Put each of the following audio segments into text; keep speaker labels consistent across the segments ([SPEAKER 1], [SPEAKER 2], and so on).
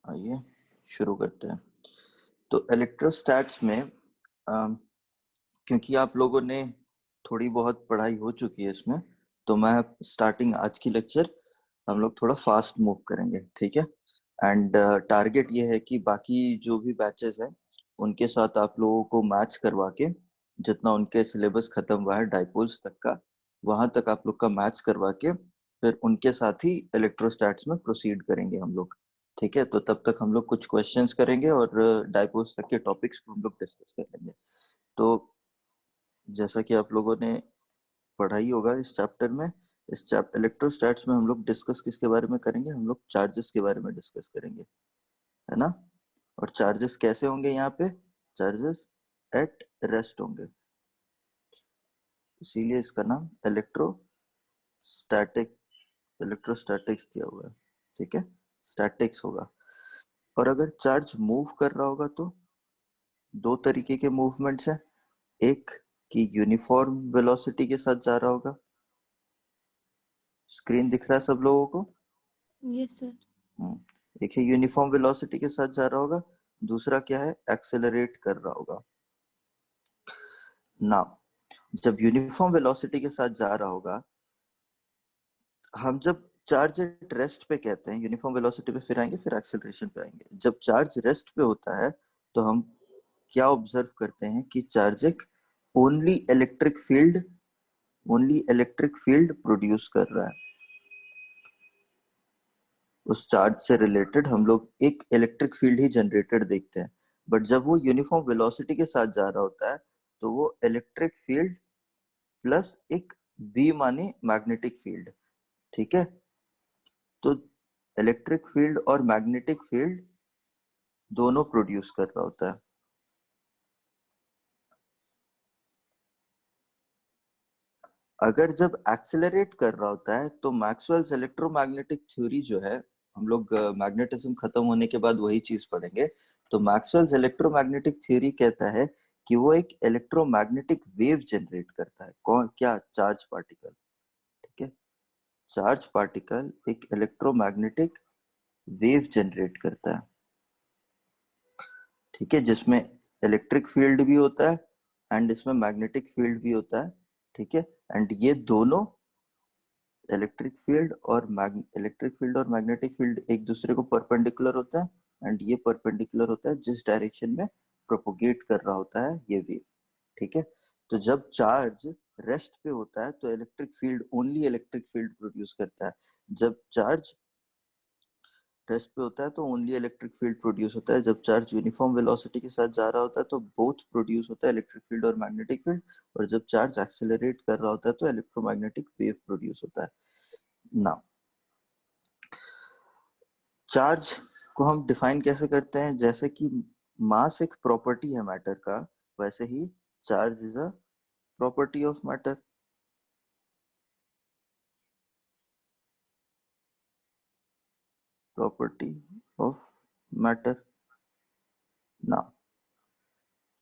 [SPEAKER 1] आइए शुरू करते हैं। तो इलेक्ट्रोस्टैट्स में क्योंकि आप लोगों ने थोड़ी बहुत पढ़ाई हो चुकी है इसमें, तो मैं स्टार्टिंग आज की लेक्चर हम लोग थोड़ा फास्ट मूव करेंगे, ठीक है। एंड टारगेट ये है कि बाकी जो भी बैचेस हैं उनके साथ आप लोगों को मैच करवा के जितना उनके सिलेबस खत्म हुआ है डाइपोल्स तक का, वहां तक आप लोग का मैच करवा के फिर उनके साथ ही इलेक्ट्रोस्टैट्स में प्रोसीड करेंगे हम लोग, ठीक है। तो तब तक हम लोग कुछ क्वेश्चंस करेंगे और डाइपोल्स तक के टॉपिक्स को हम लोग डिस्कस कर लेंगे। तो जैसा कि आप लोगों ने पढ़ाई होगा इस चैप्टर में, इस चैप्टर इलेक्ट्रोस्टैट्स में हम लोग डिस्कस किसके बारे में करेंगे, हम लोग चार्जेस के बारे में डिस्कस करेंगे, है ना। और चार्जेस कैसे होंगे यहाँ पे, चार्जेस एट रेस्ट होंगे, इसीलिए इसका नाम इलेक्ट्रोस्टैटिक इलेक्ट्रोस्टैटिक्स दिया हुआ है, ठीक है। स्टैटिक्स होगा। और अगर चार्ज मूव कर रहा होगा तो दो तरीके के मूवमेंट्स हैं। एक कि यूनिफॉर्म वेलोसिटी के साथ जा रहा होगा, स्क्रीन दिख रहा है सब लोगों को।
[SPEAKER 2] Yes sir.
[SPEAKER 1] एक है यूनिफॉर्म वेलोसिटी के साथ जा रहा होगा, दूसरा क्या है, एक्सेलरेट कर रहा होगा ना। जब यूनिफॉर्म वेलोसिटी के साथ जा रहा होगा, हम जब चार्ज एट रेस्ट पे कहते हैं, यूनिफॉर्म वेलोसिटी पे फिर आएंगे, फिर एक्सेलरेशन पे आएंगे। जब चार्ज रेस्ट पे होता है तो हम क्या ऑब्जर्व करते हैं कि चार्ज एक only electric field only electric field produce कर रहा है। उस चार्ज से रिलेटेड हम लोग एक इलेक्ट्रिक फील्ड ही जनरेटेड देखते हैं। बट जब वो यूनिफॉर्म वेलोसिटी के साथ जा रहा होता है तो वो इलेक्ट्रिक फील्ड प्लस एक वी माने मैग्नेटिक फील्ड, ठीक है। तो इलेक्ट्रिक फील्ड और मैग्नेटिक फील्ड दोनों प्रोड्यूस कर रहा होता है। अगर जब एक्सेलरेट कर रहा होता है तो मैक्सवेल्स इलेक्ट्रोमैग्नेटिक थ्योरी जो है, हम लोग मैग्नेटिज्म खत्म होने के बाद वही चीज पढ़ेंगे। तो मैक्सवेल्स इलेक्ट्रोमैग्नेटिक थ्योरी कहता है कि वो एक इलेक्ट्रोमैग्नेटिक वेव जनरेट करता है। कौन, क्या, चार्ज पार्टिकल, ठीक है। चार्ज पार्टिकल एक इलेक्ट्रोमैग्नेटिक वेव जनरेट करता है, ठीक है, जिसमें इलेक्ट्रिक फील्ड भी होता है एंड इसमें मैग्नेटिक फील्ड भी होता है, ठीक है। एंड ये दोनों इलेक्ट्रिक फील्ड और मैग्नेटिक फील्ड एक दूसरे को परपेंडिकुलर होता है एंड ये परपेंडिकुलर होता है जिस डायरेक्शन में प्रोपोगेट कर रहा होता है ये वेव, ठीक है। तो जब चार्ज रेस्ट पे होता है तो electric field only electric field produce करता है। जब चार्ज रेस्ट पे होता है तो ओनली इलेक्ट्रिक फील्ड प्रोड्यूस होता है। जब चार्ज यूनिफॉर्म वेलोसिटी के साथ जा रहा होता है तो बोथ प्रोड्यूस होता है, इलेक्ट्रिक फील्ड और मैग्नेटिक फील्ड। और जब चार्ज एक्सेलरेट कर रहा होता है तो इलेक्ट्रोमैग्नेटिक वेव प्रोड्यूस होता है ना। चार्ज को हम डिफाइन कैसे करते हैं, जैसे कि मास एक प्रॉपर्टी है मैटर का, वैसे ही charge is a property of matter. Property of matter ना।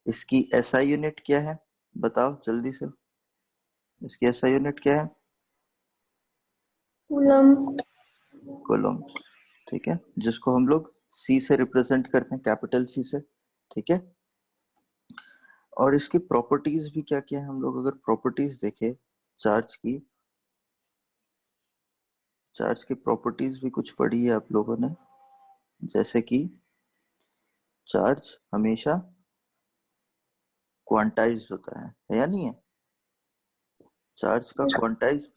[SPEAKER 1] इसकी एसआई यूनिट क्या है, बताओ जल्दी से। इसकी एसआई यूनिट क्या है,
[SPEAKER 2] कूलम।
[SPEAKER 1] कूलम्ब, ठीक है, जिसको हम लोग सी से रिप्रेजेंट करते हैं, कैपिटल सी से, ठीक है। और इसकी प्रॉपर्टीज भी क्या क्या है, हम लोग अगर प्रॉपर्टीज देखें चार्ज की, चार्ज की प्रॉपर्टीज भी कुछ पढ़ी है आप लोगों ने। जैसे कि चार्ज हमेशा क्वांटाइज होता है या नहीं है। चार्ज का क्वांटाइज,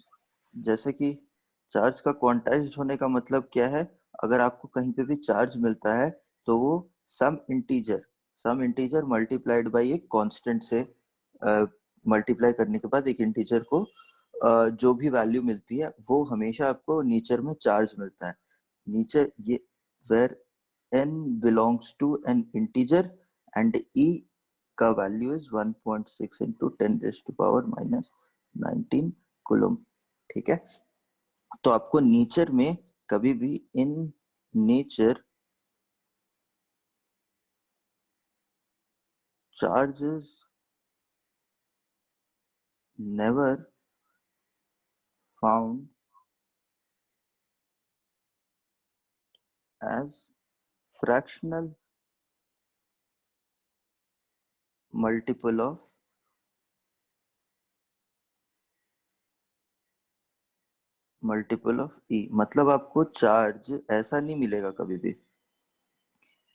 [SPEAKER 1] जैसे कि चार्ज का क्वांटाइज्ड होने का मतलब क्या है, अगर आपको कहीं पे भी चार्ज मिलता है तो वो सम इंटीजर मल्टीप्लाइड बाय एक कांस्टेंट से मल्टीप्लाई करने के बाद एक इंटीजर को जो भी वैल्यू मिलती है वो हमेशा आपको नीचर में चार्ज मिलता है। नीचे ये where n belongs to an integer and e का वैल्यू इज 1.6 इंटू 10⁻⁻19 कूलम, ठीक है। तो आपको नेचर में कभी भी in nature charges never found as fractional multiple of e, मतलब आपको चार्ज ऐसा नहीं मिलेगा कभी भी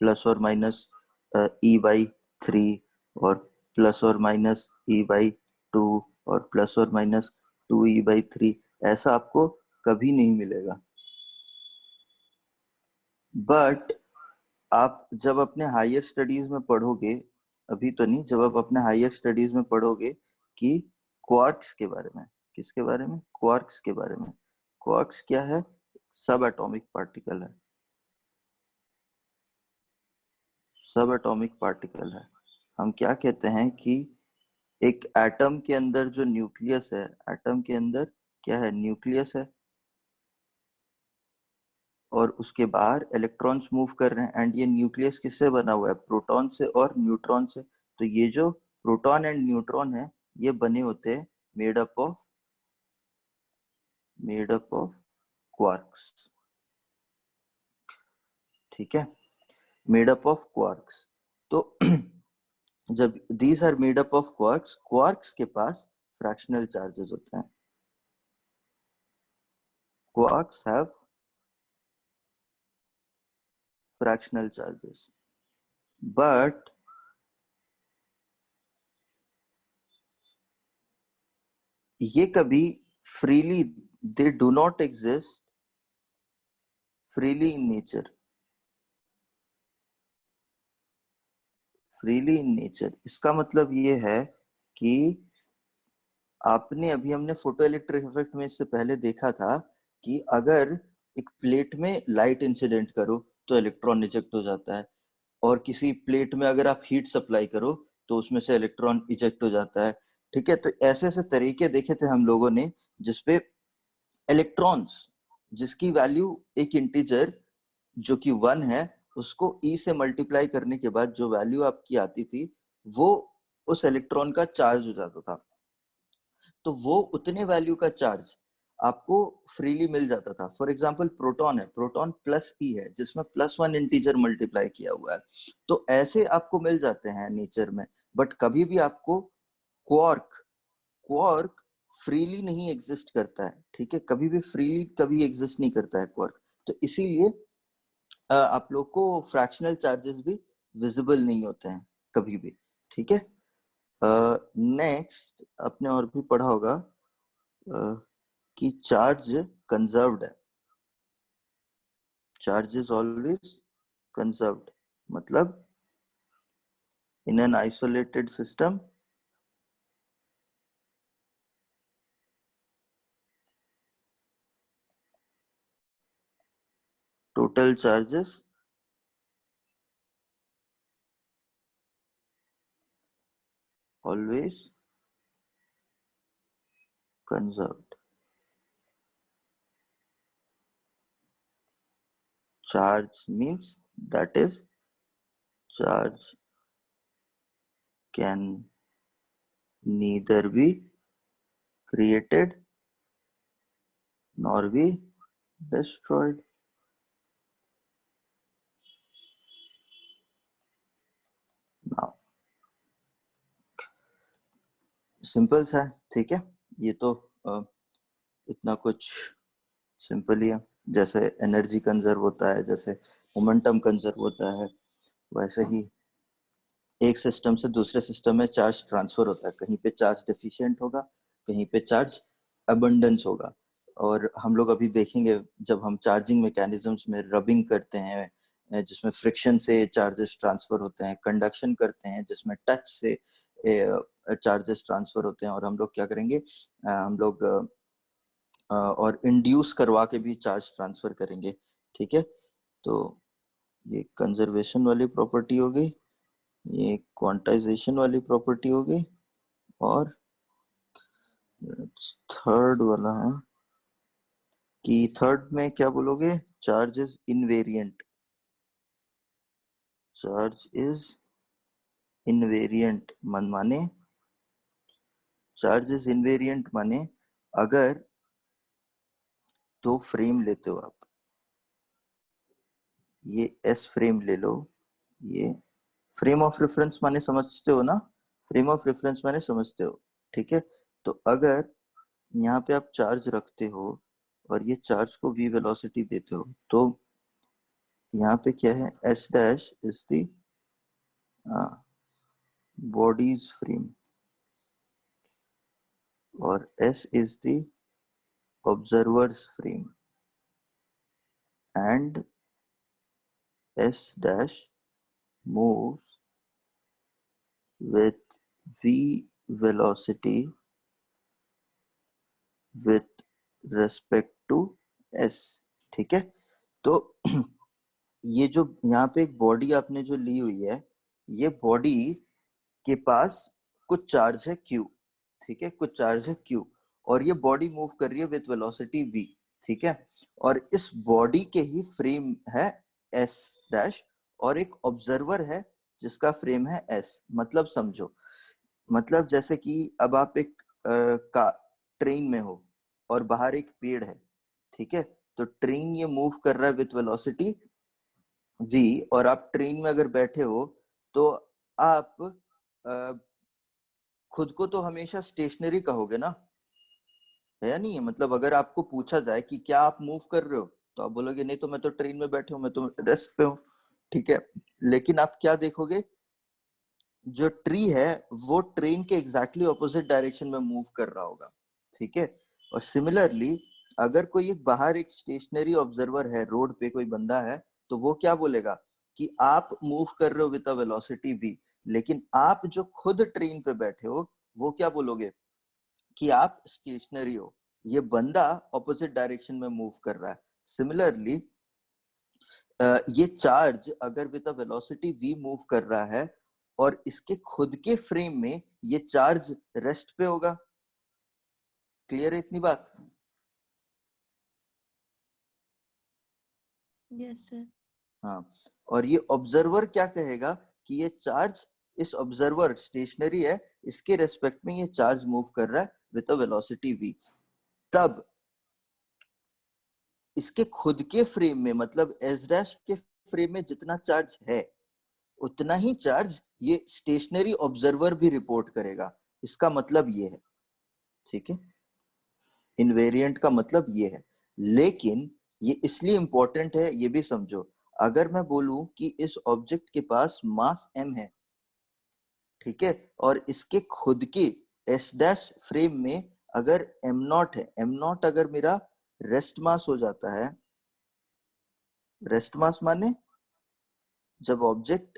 [SPEAKER 1] प्लस और माइनस E/3 और प्लस और माइनस E/2 और प्लस और माइनस 2E/3, ऐसा आपको कभी नहीं मिलेगा। बट आप जब अपने हायर स्टडीज में पढ़ोगे, अभी तो नहीं, जब आप अपने हायर स्टडीज में पढ़ोगे कि क्वार्क्स के बारे में, किसके बारे में, क्वार्क्स के बारे में। क्वार्क्स क्या है? सब एटॉमिक पार्टिकल है, सब एटॉमिक पार्टिकल है। हम क्या कहते हैं कि एक एटम के अंदर जो न्यूक्लियस है, एटम के अंदर क्या है, न्यूक्लियस है, और उसके बाहर इलेक्ट्रॉन्स मूव कर रहे हैं। एंड ये न्यूक्लियस किससे बना हुआ है? प्रोटॉन से और न्यूट्रॉन से। तो ये जो प्रोटॉन एंड न्यूट्रॉन है, ये बने होते हैं मेड अप ऑफ क्वार्क्स। ठीक है, मेड अप ऑफ क्वार्क्स। तो जब these are made up of quarks, quarks के पास फ्रैक्शनल चार्जेस होते हैं। Quarks have fractional charges, but ये कभी freely, they do not exist freely in nature, freely in nature। इसका मतलब ये है कि आपने अभी, हमने फोटो इलेक्ट्रिक इफेक्ट में इससे पहले देखा था कि अगर एक प्लेट में लाइट इंसिडेंट करो तो इलेक्ट्रॉन इजेक्ट हो जाता है, और किसी प्लेट में अगर आप हीट सप्लाई करो तो उसमें से इलेक्ट्रॉन इजेक्ट हो जाता है। ठीक है, तो ऐसे ऐसे तरीके देखे थे हम लोगों ने जिसपे इलेक्ट्रॉन्स, जिसकी वैल्यू एक इंटीजर जो कि 1 है, उसको ई से मल्टीप्लाई करने के बाद जो वैल्यू आपकी आती थी, वो उस इलेक्ट्रॉन का चार्ज हो जाता था। तो वो उतने वैल्यू का चार्ज आपको फ्रीली मिल जाता था। फॉर एग्जाम्पल प्रोटॉन है, प्रोटॉन प्लस ई है जिसमें +1 इंटीजर मल्टीप्लाई किया हुआ है। तो ऐसे आपको मिल जाते हैं नेचर में। बट कभी भी आपको क्वार्क, क्वार्क फ्रीली नहीं एग्जिस्ट करता है। ठीक है, कभी भी फ्रीली कभी एग्जिस्ट नहीं करता है क्वार्क। तो इसीलिए आप लोग को फ्रैक्शनल चार्जेस भी विजिबल नहीं होते हैं कभी भी। ठीक है, नेक्स्ट आपने और भी पढ़ा होगा कि चार्ज कंजर्व्ड है। चार्ज इज ऑलवेज कंजर्व्ड, मतलब in an isolated system total charges always conserved। Charge means, that is, charge can neither be created nor be destroyed। Now, simple सा है। ठीक है, ये तो इतना कुछ सिंपल ही है। जैसे एनर्जी कंजर्व होता है, जैसे मोमेंटम कंजर्व होता है, वैसे ही एक सिस्टम से दूसरे सिस्टम में चार्ज ट्रांसफर होता है। कहीं पे चार्ज डेफिशिएंट होगा, कहीं पे चार्ज अबंडेंस होगा। और हम लोग अभी देखेंगे जब हम चार्जिंग मैकेनिज्म्स में रबिंग करते हैं, जिसमें फ्रिक्शन से चार्जेस ट्रांसफर होते हैं, कंडक्शन करते हैं जिसमें टच से चार्जेस ट्रांसफर होते हैं, और हम लोग क्या करेंगे, हम लोग और इंड्यूस करवा के भी चार्ज ट्रांसफर करेंगे। ठीक है, तो ये कंजर्वेशन वाली प्रॉपर्टी हो गई, ये क्वांटाइजेशन वाली प्रॉपर्टी हो गई, और थर्ड वाला है कि थर्ड में क्या बोलोगे, charge is invariant. Charge is invariant मन माने, चार्ज इज इनवेरिएंट माने अगर दो फ्रेम लेते हो आप, ये एस फ्रेम ले लो, ये फ्रेम ऑफ रेफरेंस माने समझते हो ना, फ्रेम ऑफ रेफरेंस माने समझते हो, ठीक है। तो अगर यहाँ पे आप चार्ज रखते हो और ये चार्ज को v वेलोसिटी देते हो, तो यहाँ पे क्या है, S dash is the body's frame और S is the observer's frame and S dash moves with v velocity with respect to s, ठीक है। तो ये जो यहाँ पे एक बॉडी आपने जो ली हुई है, ये बॉडी के पास कुछ चार्ज है q, ठीक है, कुछ चार्ज है q, और ये बॉडी मूव कर रही है विथ वेलोसिटी v, ठीक है। और इस बॉडी के ही फ्रेम है s डैश, और एक ऑब्जर्वर है जिसका फ्रेम है s। मतलब समझो, मतलब जैसे कि अब आप एक का ट्रेन में हो और बाहर एक पेड़ है, ठीक है। तो ट्रेन ये मूव कर रहा है विथ वेलोसिटी v, और आप ट्रेन में अगर बैठे हो तो आप खुद को तो हमेशा स्टेशनरी कहोगे ना, है या नहीं है। मतलब अगर आपको पूछा जाए कि क्या आप मूव कर रहे हो, तो आप बोलोगे नहीं, तो मैं तो ट्रेन में बैठे हूँ, मैं तो रेस्ट पे हूँ, ठीक है। लेकिन आप क्या देखोगे, जो ट्री है वो ट्रेन के एग्जैक्टली ऑपोजिट डायरेक्शन में मूव कर रहा होगा, ठीक है। और सिमिलरली अगर कोई एक बाहर एक स्टेशनरी ऑब्जर्वर है, रोड पे कोई बंदा है, तो वो क्या बोलेगा कि आप मूव कर रहे हो विद अ वेलोसिटी v, लेकिन आप जो खुद ट्रेन पे बैठे हो वो क्या बोलोगे कि आप स्टेशनरी हो, ये बंदा ऑपोजिट डायरेक्शन में मूव कर रहा है। सिमिलरली ये चार्ज अगर with a velocity v move कर रहा है और इसके खुद के फ्रेम में ये चार्ज रेस्ट पे होगा। क्लियर है इतनी बात?
[SPEAKER 2] Yes sir.
[SPEAKER 1] हाँ। और ये ऑब्जर्वर क्या कहेगा कि ये चार्ज, इस ऑब्जर्वर स्टेशनरी है, इसके रेस्पेक्ट में ये चार्ज मूव कर रहा है विद अ वेलोसिटी v। तब इसके खुद के फ्रेम में, मतलब एस डैश के फ्रेम में जितना चार्ज है उतना ही चार्ज ये स्टेशनरी ऑब्जर्वर भी रिपोर्ट करेगा। इसका मतलब ये है, ठीक है। इनवेरिएंट का मतलब ये है। लेकिन ये इसलिए इंपॉर्टेंट है, ये भी समझो, अगर मैं बोलूं कि इस ऑब्जेक्ट के पास मास m है, ठीक है, और इसके खुद के एस डैश फ्रेम में अगर m नॉट है, m नॉट अगर मेरा रेस्ट मास हो जाता है, रेस्ट मास माने जब ऑब्जेक्ट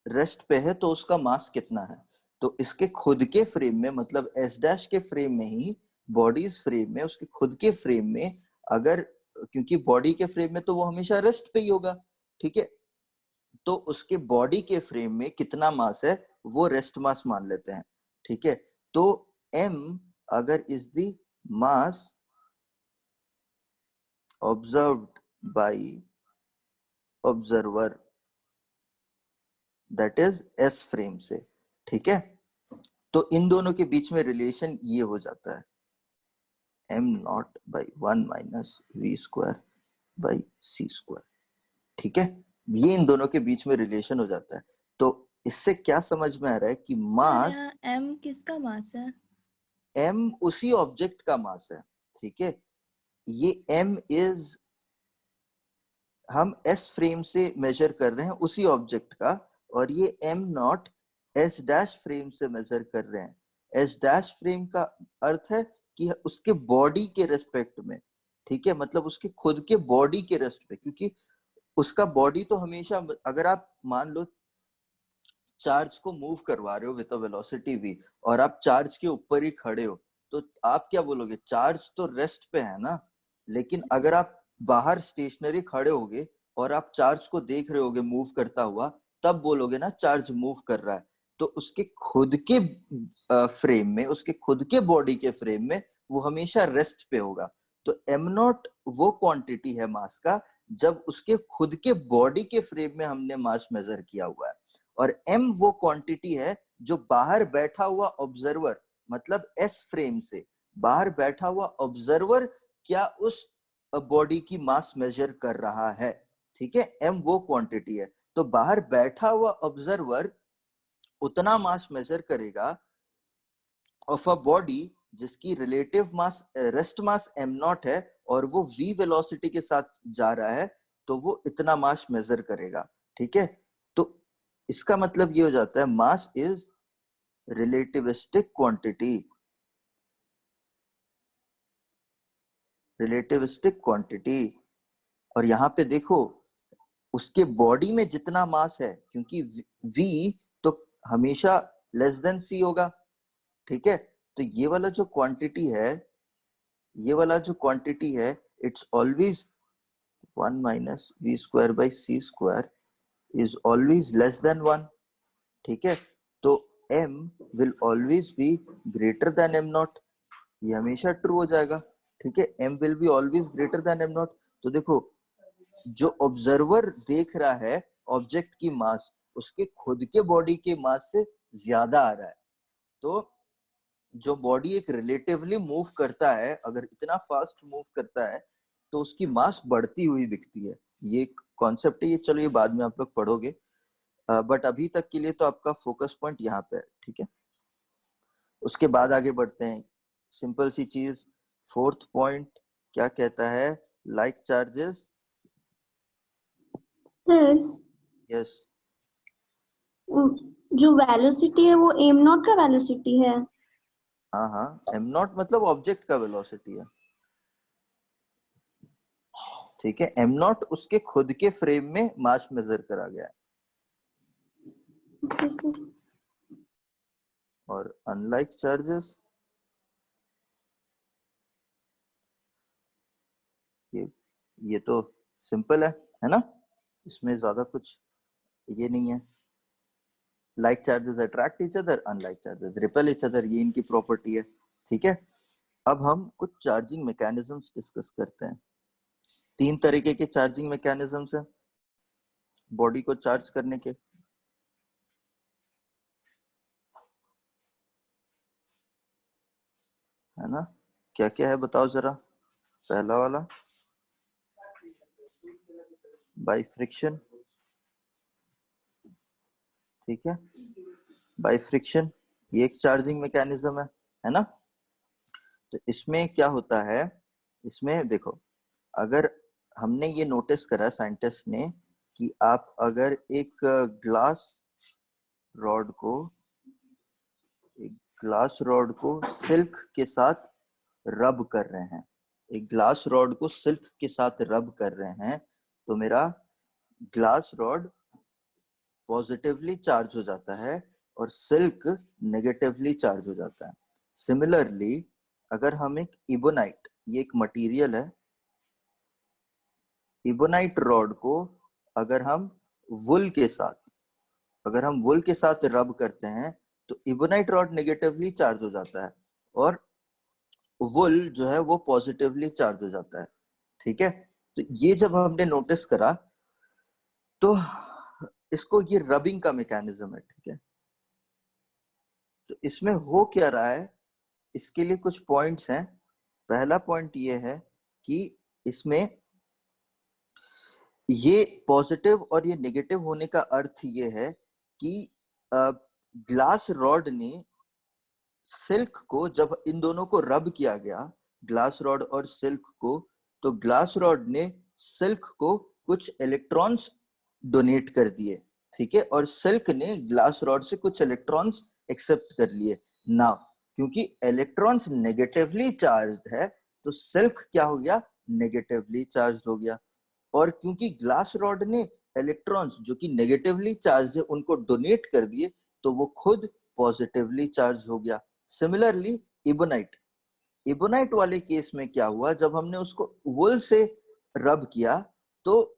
[SPEAKER 1] रेस्ट पे है तो उसका मास कितना है। तो इसके खुद के फ्रेम में, मतलब एस डैश के फ्रेम में ही, बॉडीज फ्रेम में, उसके खुद के फ्रेम में अगर, क्योंकि बॉडी के फ्रेम में तो वो हमेशा रेस्ट पे ही होगा, ठीक है, तो उसके बॉडी के फ्रेम में कितना मास है वो रेस्ट मास मान लेते हैं, ठीक है। तो m अगर is the mass observed bye observer, that is s frame से, ठीक है। तो इन दोनों के बीच में रिलेशन ये हो जाता है, m not by 1 minus v square by c square, ठीक है। ये इन दोनों के बीच में रिलेशन हो जाता है। तो इससे क्या समझ में आ रहा है कि
[SPEAKER 2] सर
[SPEAKER 1] मास,
[SPEAKER 2] यहाँ m किसका मास है?
[SPEAKER 1] m उसी ऑब्जेक्ट का मास है, ठीक है। ये m इज, हम s फ्रेम से मेजर कर रहे हैं उसी ऑब्जेक्ट का, और ये m not s dash frame से मेजर कर रहे हैं। s डैश फ्रेम का अर्थ है कि उसके बॉडी के रेस्पेक्ट में, ठीक है, मतलब उसके खुद के बॉडी के रेस्ट पे, क्योंकि उसका बॉडी तो हमेशा, अगर आप मान लो चार्ज को मूव करवा रहे हो विद अ वेलोसिटी v और आप चार्ज के ऊपर ही खड़े हो, तो आप क्या बोलोगे, चार्ज तो रेस्ट पे है ना। लेकिन अगर आप बाहर स्टेशनरी खड़े होगे और आप चार्ज को देख रहे होगे मूव करता हुआ, तब बोलोगे ना चार्ज मूव कर रहा है। तो उसके खुद के फ्रेम में, उसके खुद के बॉडी के फ्रेम में वो हमेशा रेस्ट पे होगा। तो एम नॉट वो क्वांटिटी है मास का जब उसके खुद के बॉडी के फ्रेम में हमने मास मेजर किया हुआ है, और m वो क्वांटिटी है जो बाहर बैठा हुआ ऑब्जर्वर, मतलब s फ्रेम से बाहर बैठा हुआ ऑब्जर्वर क्या उस बॉडी की मास मेजर कर रहा है। ठीक है, m वो क्वांटिटी है। तो बाहर बैठा हुआ ऑब्जर्वर उतना मास मेजर करेगा ऑफ अ बॉडी जिसकी relative mass rest mass m not है और वो v वेलोसिटी के साथ जा रहा है, तो वो इतना मास मेजर करेगा। ठीक है, तो इसका मतलब ये हो जाता है mass is relativistic quantity, relativistic quantity. और यहाँ पे देखो उसके बॉडी में जितना मास है, क्योंकि v तो हमेशा लेस देन c होगा। ठीक है, तो ये वाला जो क्वांटिटी है, ये वाला जो क्वांटिटी है, it's always 1 minus v square by c square is always less than 1। ठीक है, तो m will always be greater than m naught, ये हमेशा ट्रू हो जाएगा। ठीक है, m will be always greater than m naught. तो देखो जो ऑब्जर्वर देख रहा है ऑब्जेक्ट की मास उसके खुद के बॉडी के मास से ज्यादा आ रहा है। तो जो बॉडी एक रिलेटिवली मूव करता है, अगर इतना फास्ट मूव करता है तो उसकी मास बढ़ती हुई दिखती है। ये एक कॉन्सेप्ट है, ये चलो ये बाद में आप लोग पढ़ोगे, बट अभी तक के लिए तो आपका फोकस पॉइंट यहाँ पे है। ठीक है, उसके बाद आगे बढ़ते हैं। सिंपल सी चीज, फोर्थ पॉइंट क्या कहता है, लाइक चार्जेस।
[SPEAKER 3] सर
[SPEAKER 1] यस,
[SPEAKER 3] जो वेलोसिटी है वो एम नॉट का वेलोसिटी है।
[SPEAKER 1] हाँ हाँ, एम नॉट मतलब ऑब्जेक्ट का वेलोसिटी है। ठीक है, एम नॉट उसके खुद के फ्रेम में मास मेजर करा गया है।
[SPEAKER 3] Okay sir.
[SPEAKER 1] और अनलाइक चार्जेस, ये तो सिंपल है ना, इसमें ज्यादा कुछ ये नहीं है। Like charges attract each other, unlike charges repel each other, ये इनकी प्रॉपर्टी है। ठीक है, अब हम कुछ चार्जिंग मैकेनिज्म्स डिस्कस करते हैं। 3 तरीके के चार्जिंग मैकेनिज्म्स है बॉडी को चार्ज करने के। है ना, क्या क्या है बताओ जरा। पहला वाला बाय फ्रिक्शन। ठीक है, बाय फ्रिक्शन ये एक चार्जिंग मैकेनिज्म है ना। तो इसमें क्या होता है, इसमें देखो, अगर हमने ये नोटिस करा साइंटिस्ट ने कि आप अगर एक ग्लास रॉड को एक ग्लास रॉड को सिल्क के साथ रब कर रहे हैं, एक ग्लास रॉड को सिल्क के साथ रब कर रहे हैं, तो मेरा ग्लास रॉड पॉजिटिवली चार्ज हो जाता है और सिल्क नेगेटिवली चार्ज हो जाता है। सिमिलरली अगर हम एक इबोनाइट, ये एक मटेरियल है, इबोनाइट रॉड को अगर हम वुल के साथ अगर हम वुल के साथ रब करते हैं तो इबोनाइट रॉड नेगेटिवली चार्ज हो जाता है और वुल जो है वो पॉजिटिवली चार्ज हो जाता है। ठीक है, तो ये जब हमने नोटिस करा तो इसको ये रबिंग का मैकेनिज्म है। ठीक है, तो इसमें हो क्या रहा है, इसके लिए कुछ पॉइंट्स हैं। पहला पॉइंट ये है कि इसमें ये पॉजिटिव और ये नेगेटिव होने का अर्थ ये है कि ग्लास रॉड ने सिल्क को, जब इन दोनों को रब किया गया, ग्लास रॉड और सिल्क को, तो ग्लास रॉड ने सिल्क को कुछ इलेक्ट्रॉन्स डोनेट कर दिए। ठीक है, और सिल्क ने ग्लास रॉड से कुछ इलेक्ट्रॉन्स एक्सेप्ट कर लिए ना, क्योंकि इलेक्ट्रॉन्स नेगेटिवली चार्ज्ड है तो सिल्क क्या हो गया, नेगेटिवली चार्ज्ड हो गया। और क्योंकि ग्लास रॉड ने इलेक्ट्रॉन्स जो कि नेगेटिवली चार्ज है उनको डोनेट कर दिए, तो वो खुद पॉजिटिवली चार्ज हो गया। सिमिलरली इबोनाइट, इबोनाइट वाले केस में क्या हुआ, जब हमने उसको वुल से रब किया तो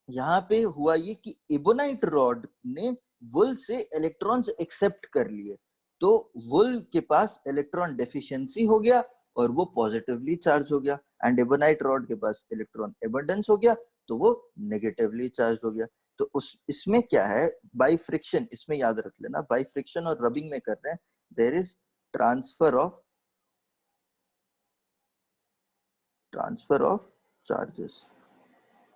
[SPEAKER 1] यहाँ पे हुआ ये कि इबोनाइट रॉड ने वुल से इलेक्ट्रॉन्स एक्सेप्ट कर लिए, तो वुल के पास इलेक्ट्रॉन डेफिशिएंसी हो गया और वो पॉजिटिवली चार्ज हो गया, एंड इबोनाइट रॉड के पास इलेक्ट्रॉन एबंडेंस हो गया तो वो नेगेटिवली चार्ज हो गया। तो उस इसमें क्या है, बाय फ्रिक्शन, इसमें याद रख लेना, बाय फ्रिक्शन और रबिंग में कर रहे हैं, there is transfer of charges,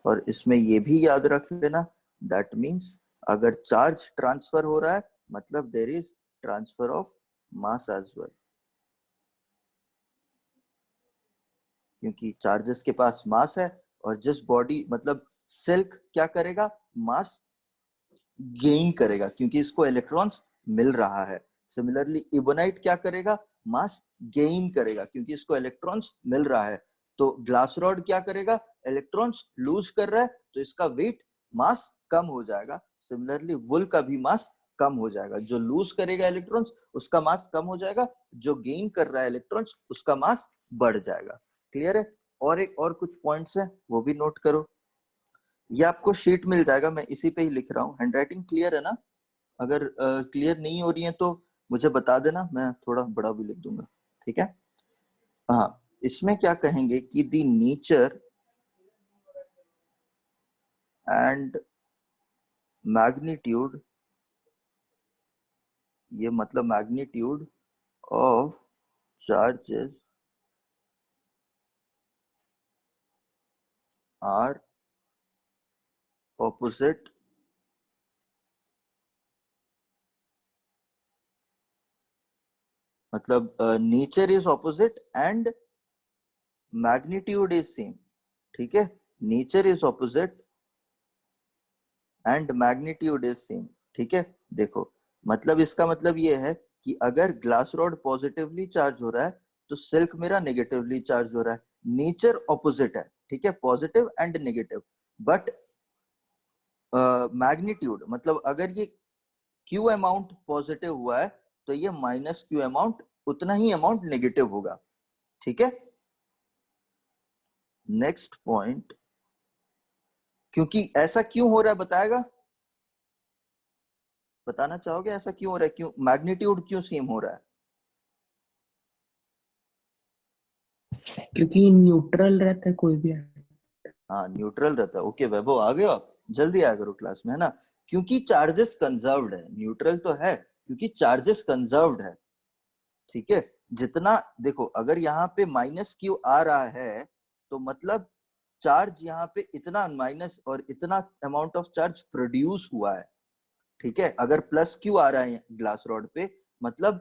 [SPEAKER 1] और इसमें ये भी याद रख लेना, दैट मीन्स अगर चार्ज ट्रांसफर हो रहा है मतलब there is transfer of mass as well, क्योंकि चार्जेस के पास मास है और जिस बॉडी मतलब सिल्क क्या करेगा, मास गेन करेगा क्योंकि इसको इलेक्ट्रॉन्स मिल रहा है। सिमिलरली इबोनाइट क्या करेगा, मास गेन करेगा क्योंकि इसको इलेक्ट्रॉन्स मिल रहा है। तो ग्लास रॉड क्या करेगा, इलेक्ट्रॉन्स लूज कर रहा है तो इसका वेट मास कम हो जाएगा। सिमिलरली वुल का भी मास कम हो जाएगा, जो लूज करेगा इलेक्ट्रॉन्स उसका मास कम हो जाएगा, जो गेन कर रहा है इलेक्ट्रॉन्स उसका मास बढ़ जाएगा। क्लियर है? और एक और कुछ पॉइंट्स है वो भी नोट करो, ये आपको शीट मिल जाएगा, मैं इसी पे ही लिख रहा हूँ। हैंडराइटिंग क्लियर है ना? अगर क्लियर नहीं हो रही है तो मुझे बता देना, मैं थोड़ा बड़ा भी लिख दूंगा, ठीक है? हाँ, इसमें क्या कहेंगे कि द नेचर एंड मैग्नीट्यूड, ये मतलब magnitude of charges are opposite मतलब nature is opposite and magnitude is same, ठीक है? Nature is opposite and magnitude is same, ठीक है? देखो मतलब इसका मतलब ये है कि अगर ग्लास रॉड पॉजिटिवली चार्ज हो रहा है तो सिल्क मेरा नेगेटिवली चार्ज हो रहा है। नेचर ऑपोजिट है, ठीक है, positive and negative, but magnitude मतलब अगर ये क्यू अमाउंट पॉजिटिव हुआ है तो ये माइनस क्यू अमाउंट उतना ही अमाउंट नेगेटिव होगा, ठीक है? नेक्स्ट पॉइंट, क्योंकि ऐसा क्यों हो रहा है बताएगा, बताना चाहोगे ऐसा क्यों हो रहा है, क्यों मैग्नीट्यूड क्यों सेम हो रहा है?
[SPEAKER 4] क्योंकि न्यूट्रल रहता है कोई भी।
[SPEAKER 1] हाँ न्यूट्रल रहता है। ओके वैभव आ गए हो आप, जल्दी आया करो क्लास में, है ना? क्योंकि चार्जेस कंजर्व्ड है, न्यूट्रल तो है क्योंकि चार्जेस कंजर्व्ड है, ठीक है? जितना देखो अगर यहाँ पे माइनस क्यू आ रहा है तो मतलब चार्ज यहाँ पे इतना माइनस और इतना अमाउंट ऑफ चार्ज प्रोड्यूस हुआ है, ठीक है? अगर प्लस क्यू आ रहा है ग्लास रॉड पे मतलब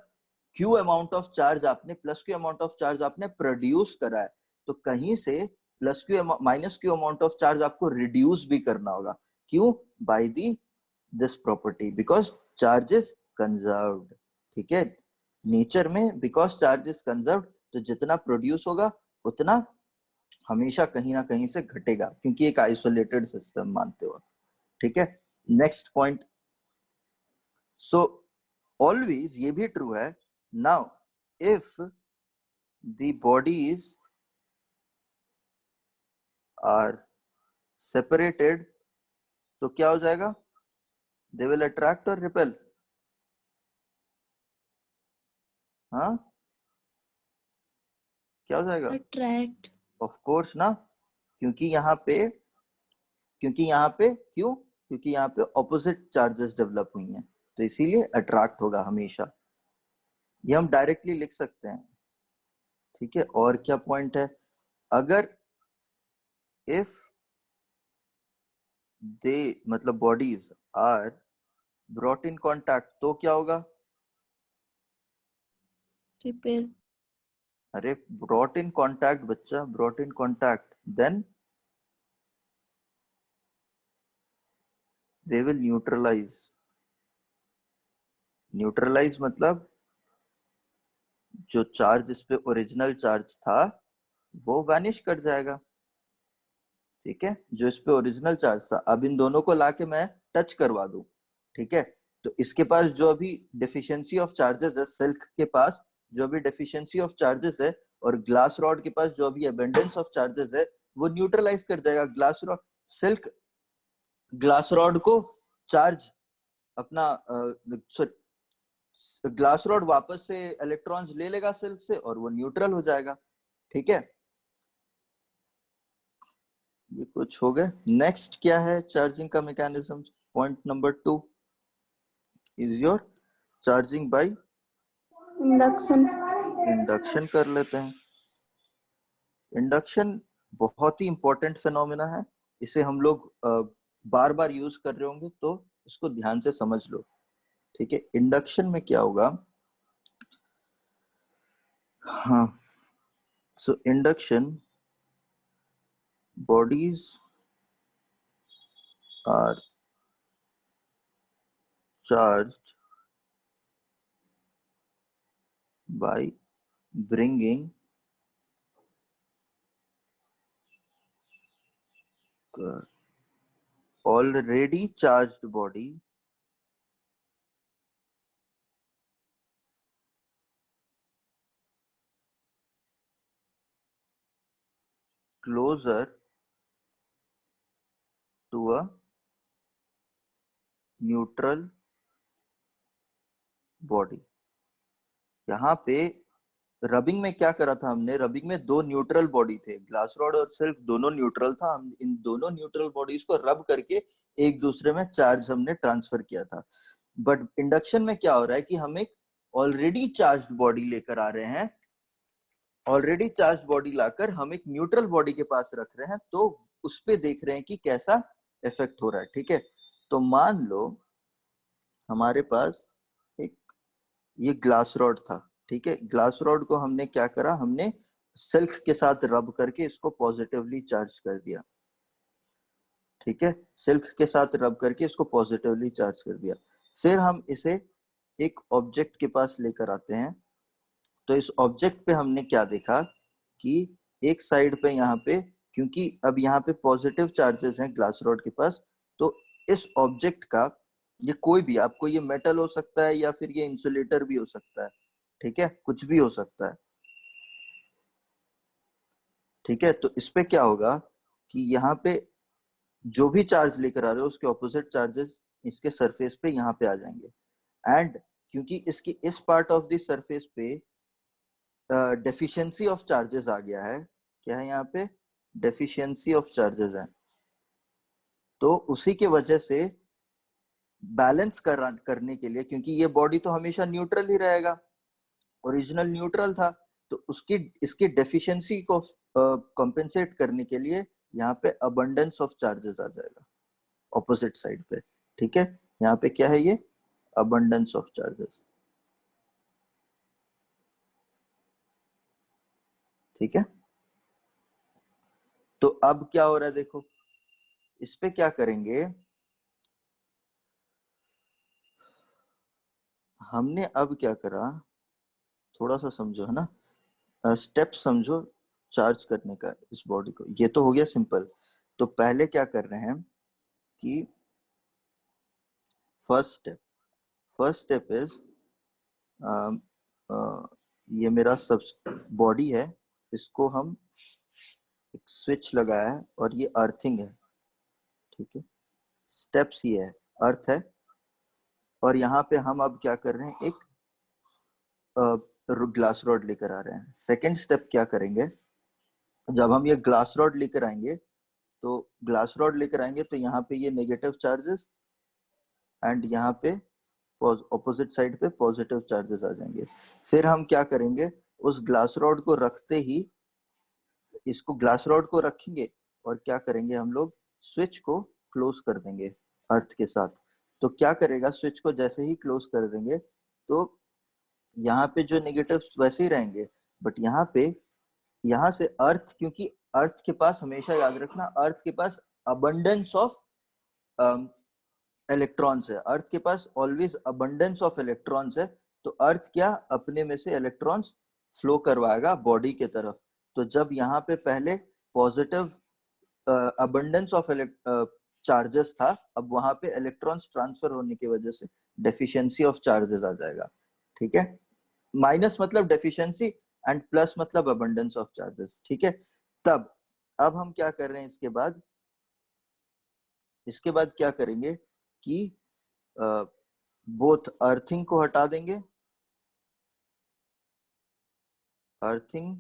[SPEAKER 1] क्यू अमाउंट ऑफ चार्ज आपने plus Q amount of charge आपने प्रोड्यूस करा है, तो कहीं से plus Q minus Q amount of charge आपको रिड्यूस भी करना होगा। क्यों? By the this property, because charge is conserved, ठीक है? नेचर में बिकॉज चार्ज इज कंजर्व्ड तो जितना प्रोड्यूस होगा उतना हमेशा कहीं ना कहीं से घटेगा क्योंकि एक आइसोलेटेड सिस्टम मानते हो, ठीक है? नेक्स्ट पॉइंट, सो ऑलवेज ये भी ट्रू है, now if the bodies are separated तो क्या हो जाएगा, दे विल अट्रैक्ट और रिपेल? हाँ क्या हो जाएगा?
[SPEAKER 2] अट्रैक्ट।
[SPEAKER 1] ऑफ कोर्स ना, क्योंकि यहाँ पे क्यों, क्योंकि यहाँ पे ऑपोजिट चार्जेस डेवलप हुई हैं तो इसीलिए अट्रैक्ट होगा हमेशा। ये हम डायरेक्टली लिख सकते हैं, ठीक है? और क्या पॉइंट है, अगर इफ दे मतलब bodies are brought in contact तो क्या होगा?
[SPEAKER 2] रिपेल।
[SPEAKER 1] अरे ब्रॉट इन कॉन्टैक्ट बच्चा, brought in contact then they will neutralise. Neutralise मतलब जो चार्ज इस पे ओरिजिनल चार्ज था वो वैनिश कर जाएगा, ठीक है? जो इस पे ओरिजिनल चार्ज था अब इन दोनों को लाके मैं टच करवा दूं, ठीक है? तो इसके पास जो अभी डेफिशिएंसी ऑफ चार्जेस है, सिल्क के पास जो अभी डेफिशिएंसी ऑफ चार्जेस है और ग्लास रॉड के पास जो अभी अबंडेंस ऑफ चार्जेस है वो न्यूट्रलाइज कर जाएगा। Glass rod silk glass rod को चार्ज अपना ग्लास रॉड वापस से इलेक्ट्रॉन्स ले लेगा सिल्क से और वो न्यूट्रल हो जाएगा, ठीक है? ये कुछ हो गए। नेक्स्ट क्या है चार्जिंग का mechanism? Point number 2 is your charging by
[SPEAKER 3] induction.
[SPEAKER 1] Induction कर लेते हैं। इंडक्शन बहुत ही इंपॉर्टेंट फिनोमेना है इसे हम लोग बार बार यूज कर रहे होंगे, तो इसको ध्यान से समझ लो, ठीक है। इंडक्शन में क्या होगा, हाँ, सो induction, bodies are charged by bringing already charged body closer to a neutral body। यहाँ पे रबिंग में क्या करा था हमने, रबिंग में दो न्यूट्रल बॉडी थे, ग्लास रॉड और सिल्क दोनों न्यूट्रल था। हम इन दोनों न्यूट्रल बॉडीज को रब करके एक दूसरे में चार्ज हमने ट्रांसफर किया था। बट इंडक्शन में क्या हो रहा है कि हम एक ऑलरेडी चार्ज बॉडी लेकर आ रहे हैं, ऑलरेडी चार्ज बॉडी लाकर हम एक न्यूट्रल बॉडी के पास रख रहे हैं, तो उस पे देख रहे हैं कि कैसा इफेक्ट हो रहा है, ठीक है। तो मान लो हमारे पास एक ये ग्लास रॉड था, ठीक है। ग्लास रॉड को हमने क्या करा, हमने सिल्क के साथ रब करके इसको पॉजिटिवली चार्ज कर दिया, ठीक है। सिल्क के साथ रब करके इसको पॉजिटिवली चार्ज कर दिया। फिर हम इसे एक ऑब्जेक्ट के पास लेकर आते हैं। तो इस ऑब्जेक्ट पे हमने क्या देखा कि एक साइड पे यहाँ पे, क्योंकि अब यहाँ पे पॉजिटिव चार्जेस हैं ग्लास रॉड के पास, तो इस ऑब्जेक्ट का, ये कोई भी, आपको ये मेटल हो सकता है या फिर ये इंसुलेटर भी हो सकता है, ठीक है, कुछ भी हो सकता है, ठीक है। तो इस पे क्या होगा कि यहाँ पे जो भी चार्ज लेकर आ रहे हो उसके ऑपोजिट चार्जेस इसके सरफेस पे यहाँ पे आ जाएंगे। एंड क्योंकि इसकी इस पार्ट ऑफ द सरफेस पे डेफिशिएंसी ऑफ चार्जेस आ गया है, क्या है यहाँ पे, डेफिशिएंसी ऑफ चार्जेस है, तो उसी के वजह से बैलेंस करने के लिए, क्योंकि ये बॉडी तो हमेशा न्यूट्रल ही रहेगा, ओरिजिनल न्यूट्रल था, तो उसकी इसकी डेफिशिएंसी को कंपेंसेट करने के लिए यहाँ पे अबंडेंस ऑफ चार्जेस आ जाएगा ऑपोजिट साइड पे, ठीक है। यहाँ पे क्या है, ये अबंडेंस ऑफ चार्जेस, ठीक है। तो अब क्या हो रहा है देखो, इस पे क्या करेंगे, हमने अब क्या करा, थोड़ा सा समझो है ना, स्टेप समझो चार्ज करने का इस बॉडी को। ये तो हो गया सिंपल। तो पहले क्या कर रहे हैं कि फर्स्ट स्टेप इज, ये मेरा सब बॉडी है, इसको हम एक स्विच लगाया है और ये अर्थिंग है, ठीक है। स्टेप्स ये है, अर्थ है, और यहाँ पे हम अब क्या कर रहे हैं, एक ग्लास रॉड लेकर आ रहे हैं। सेकेंड स्टेप क्या करेंगे, जब हम ये ग्लास रॉड लेकर आएंगे, तो ग्लास रॉड लेकर आएंगे तो यहाँ पे ये नेगेटिव चार्जेस एंड यहाँ पे ऑपोजिट साइड पे पॉजिटिव चार्जेस आ जाएंगे। फिर हम क्या करेंगे, उस ग्लास रॉड को रखते ही, इसको ग्लास रॉड को रखेंगे और क्या करेंगे हम लोग, स्विच को क्लोज कर देंगे अर्थ के साथ। तो क्या करेगा, स्विच को जैसे ही क्लोज कर देंगे तो यहाँ पे जो नेगेटिव वैसे ही रहेंगे, बट यहाँ पे, यहाँ से अर्थ, क्योंकि अर्थ के पास, हमेशा याद रखना, अर्थ के पास अबंडेंस ऑफ इलेक्ट्रॉन्स है, अर्थ के पास ऑलवेज अबंडेंस ऑफ इलेक्ट्रॉन्स है। तो अर्थ क्या, अपने में से इलेक्ट्रॉन्स फ्लो करवाएगा बॉडी के तरफ। तो जब यहाँ पे पहले पॉजिटिव अबंडेंस ऑफ चार्जेस था, अब वहां पे इलेक्ट्रॉन्स ट्रांसफर होने की वजह से डेफिशिएंसी ऑफ चार्जेस आ जाएगा, ठीक है। माइनस मतलब डेफिशिएंसी एंड प्लस मतलब अबंडेंस ऑफ चार्जेस, ठीक है। तब अब हम क्या कर रहे हैं, इसके बाद क्या करेंगे कि बोथ अर्थिंग को हटा देंगे, अर्थिंग,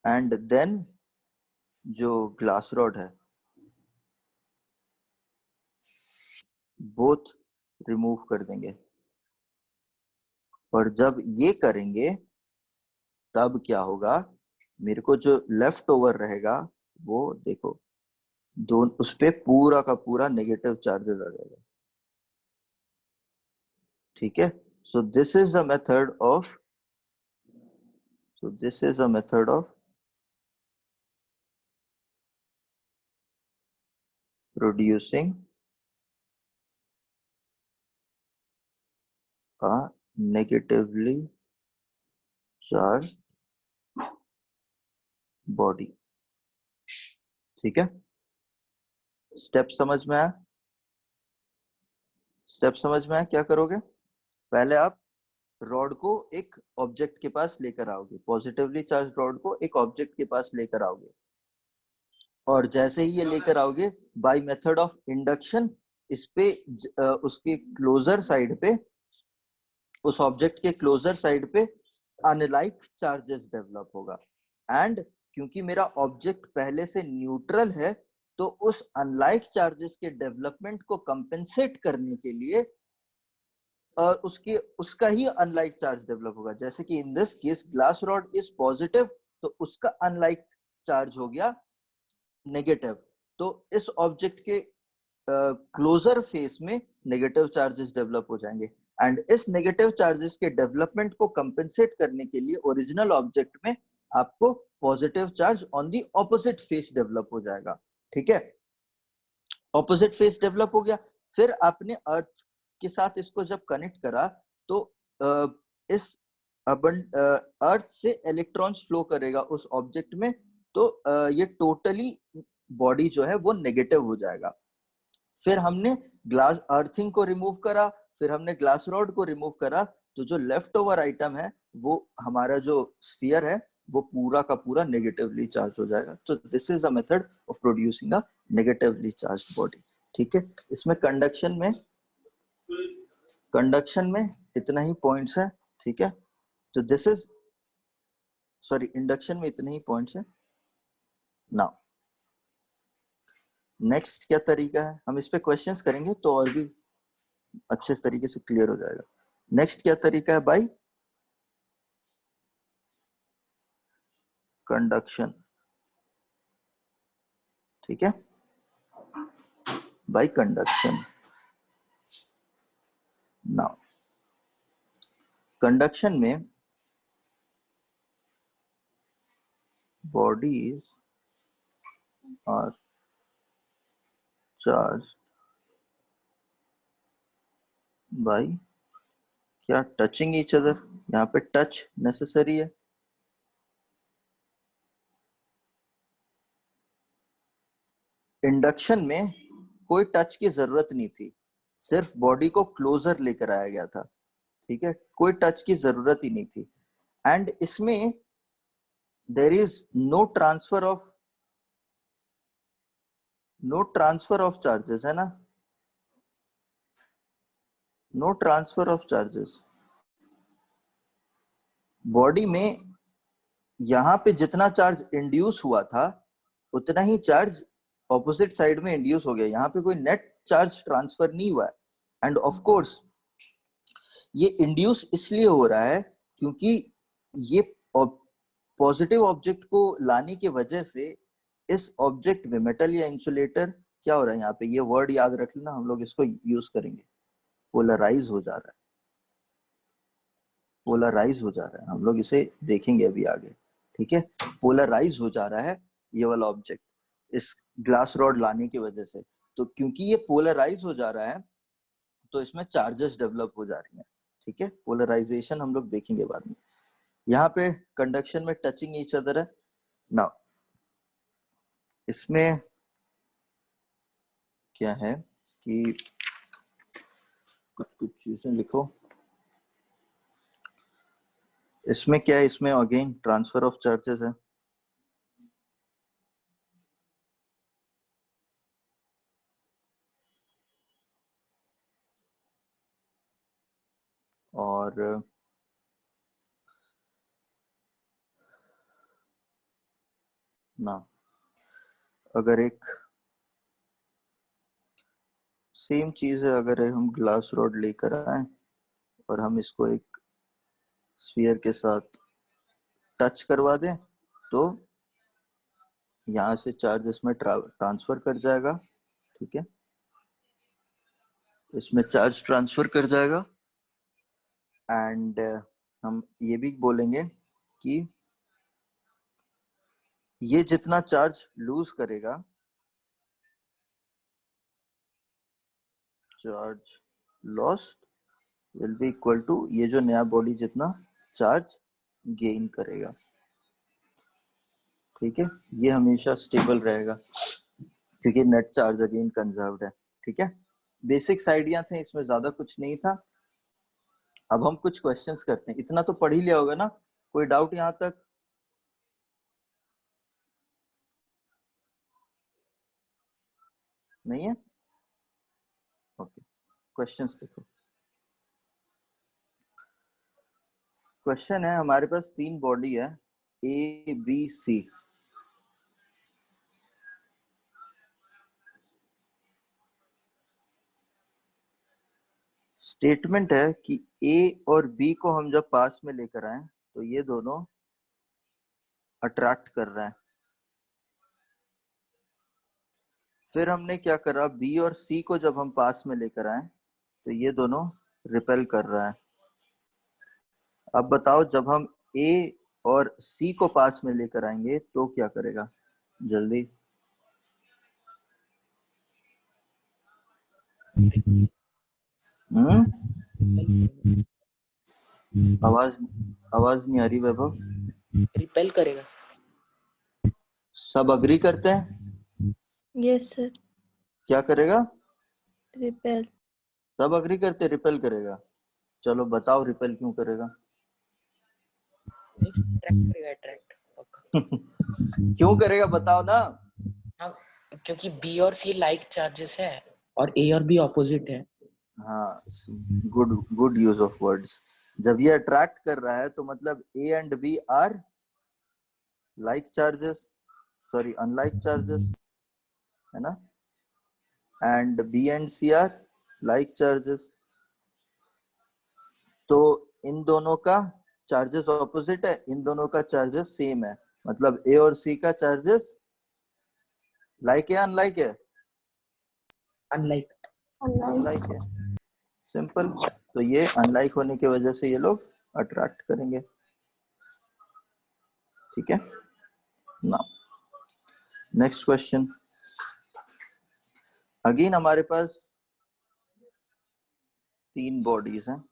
[SPEAKER 1] एंड देन जो ग्लास रॉड है, बोथ रिमूव कर देंगे। और जब ये करेंगे तब क्या होगा मेरे को जो लेफ्ट ओवर रहेगा वो देखो, दोनों उस पे पूरा का पूरा नेगेटिव चार्जेस आ जाएगा। ठीक है, सो this is a method of producing a negatively charged body। ठीक है, स्टेप समझ में आया? स्टेप समझ में आया? क्या करोगे, पहले आप रॉड को एक ऑब्जेक्ट के पास लेकर आओगे, पॉजिटिवली चार्ज रॉड को एक ऑब्जेक्ट के पास लेकर आओगे, और जैसे ही ये लेकर आओगे बाय मेथड ऑफ इंडक्शन इस पे उसके क्लोजर साइड पे, उस ऑब्जेक्ट के क्लोजर साइड पे अनलाइक चार्जेस डेवलप होगा। एंड क्योंकि मेरा ऑब्जेक्ट पहले से न्यूट्रल है, तो उस अनलाइक चार्जेस के डेवलपमेंट को कंपेंसेट करने के लिए उसका ही अनलाइक चार्ज डेवलप होगा। जैसे कि इन this case glass rod is positive, तो उसका अनलाइक चार्ज हो गया नेगेटिव। तो इस ऑब्जेक्ट के क्लोजर फेस में नेगेटिव चार्जेस डेवलप हो जाएंगे, एंड इस नेगेटिव चार्जेस के डेवलपमेंट को कंपेंसेट करने के लिए ओरिजिनल ऑब्जेक्ट में आपको positive charge on the opposite face develop हो जाएगा। ठीक है, ऑपोजिट फेस डेवलप हो गया। फिर आपने अर्थ के साथ इसको जब कनेक्ट करा, तो इस अर्थ से इलेक्ट्रॉन्स फ्लो करेगा उस ऑब्जेक्ट में, तो ये टोटली बॉडी जो है वो नेगेटिव हो जाएगा। फिर हमने ग्लास अर्थिंग को रिमूव करा, फिर हमने ग्लास रॉड को रिमूव करा, तो जो लेफ्ट ओवर आइटम है वो हमारा जो स्फीयर है वो पूरा का पूरा नेगेटिवली चार्ज हो जाएगा। तो this is a method of producing a negatively charged body. ठीक है, इसमें कंडक्शन में इतना ही पॉइंट्स है। ठीक है, तो दिस इज सॉरी इंडक्शन में इतने ही पॉइंट्स है। नाउ नेक्स्ट क्या तरीका है, हम इस पे क्वेश्चंस करेंगे तो और भी अच्छे तरीके से क्लियर हो जाएगा। नेक्स्ट क्या तरीका है भाई, कंडक्शन। ठीक है, बाय कंडक्शन। नाउ कंडक्शन में बॉडीज आर चार्ज बाय क्या, टचिंग ईच अदर। यहाँ पे टच नेसेसरी है। इंडक्शन में कोई टच की जरूरत नहीं थी, सिर्फ बॉडी को क्लोजर लेकर आया गया था। ठीक है, कोई टच की जरूरत ही नहीं थी। एंड इसमें there is no transfer of charges, है ना, no transfer of charges. Body में यहां पे जितना चार्ज इंड्यूस हुआ था उतना ही चार्ज ऑपोजिट साइड में इंड्यूस हो गया। यहाँ पे कोई नेट चार्ज ट्रांसफर नहीं हुआ है। एंड ऑफ कोर्स ये इंड्यूस इसलिए हो रहा है क्योंकि ये पॉजिटिव ऑब्जेक्ट को लाने की वजह से इस ऑब्जेक्ट में मेटल या इंसुलेटर क्या हो रहा है, यहाँ पे ये वर्ड याद रख लेना, हम लोग इसको यूज करेंगे, पोलराइज हो जा रहा है। पोलराइज हो जा रहा है, हम लोग इसे देखेंगे अभी आगे। ठीक है, पोलराइज हो जा रहा है ये वाला ऑब्जेक्ट इस ग्लास रॉड लाने की वजह से। तो क्योंकि ये पोलराइज हो जा रहा है तो इसमें चार्जेस डेवलप हो जा रही हैं। ठीक है, पोलराइजेशन हम लोग देखेंगे बाद में। यहाँ पे कंडक्शन में टचिंग ईच अदर है। नाउ इसमें क्या है कि कुछ चीजें लिखो। इसमें क्या है, इसमें अगेन ट्रांसफर ऑफ चार्जेस है। और ना अगर एक सेम चीज है, अगर हम ग्लास रॉड लेकर आए और हम इसको एक स्फीयर के साथ टच करवा दें तो यहाँ से चार्ज इसमें ट्रांसफर कर जाएगा, ठीक है, इसमें चार्ज ट्रांसफर कर जाएगा। एंड हम ये भी बोलेंगे कि ये जितना चार्ज लूज करेगा, charge lost will be equal to ये जो नया बॉडी जितना चार्ज गेन करेगा, ठीक है। ये हमेशा स्टेबल रहेगा क्योंकि नेट चार्ज अगेन कंजर्व्ड है, ठीक है। बेसिक्स आइडिया थे, इसमें ज्यादा कुछ नहीं था। अब हम कुछ क्वेश्चंस करते हैं। इतना तो पढ़ ही लिया होगा ना, कोई डाउट यहाँ तक? नहीं है? ओके, क्वेश्चंस देखो। क्वेश्चन है, हमारे पास 3 बॉडी है ए बी सी। स्टेटमेंट है कि ए और बी को हम जब पास में लेकर आए तो ये दोनों अट्रैक्ट कर रहे हैं। फिर हमने क्या करा, बी और सी को जब हम पास में लेकर आए तो ये दोनों रिपेल कर रहा है। अब बताओ, जब हम ए और सी को पास में लेकर आएंगे तो क्या करेगा? जल्दी। हम्म, आवाज आवाज नहीं आ रही वैभव।
[SPEAKER 4] रिपेल करेगा।
[SPEAKER 1] सब अग्री करते हैं?
[SPEAKER 2] Yes sir.
[SPEAKER 1] क्या करेगा?
[SPEAKER 2] रिपेल।
[SPEAKER 1] सब अग्री करते रिपेल करेगा। चलो बताओ रिपेल क्यों करेगा?
[SPEAKER 4] अट्रैक्ट करेगा, अट्रैक्ट।
[SPEAKER 1] क्यों करेगा बताओ ना।
[SPEAKER 4] हाँ, क्योंकि बी और सी लाइक चार्जेस है और ए और बी ऑपोजिट है।
[SPEAKER 1] हाँ, good good use of words. जब ये अट्रैक्ट कर रहा है तो मतलब A and B are like charges, sorry unlike charges, है ना। And B and C are like charges. तो इन दोनों का चार्जेस ऑपोजिट है, इन दोनों का चार्जेस सेम है। मतलब ए और सी का चार्जेस लाइक है अनलाइक है?
[SPEAKER 4] अनलाइक।
[SPEAKER 1] अनलाइक है, सिंपल। तो ये अनलाइक होने की वजह से ये लोग अट्रैक्ट करेंगे, ठीक है ना। Next question. अगेन हमारे पास 3 बॉडीज हैं।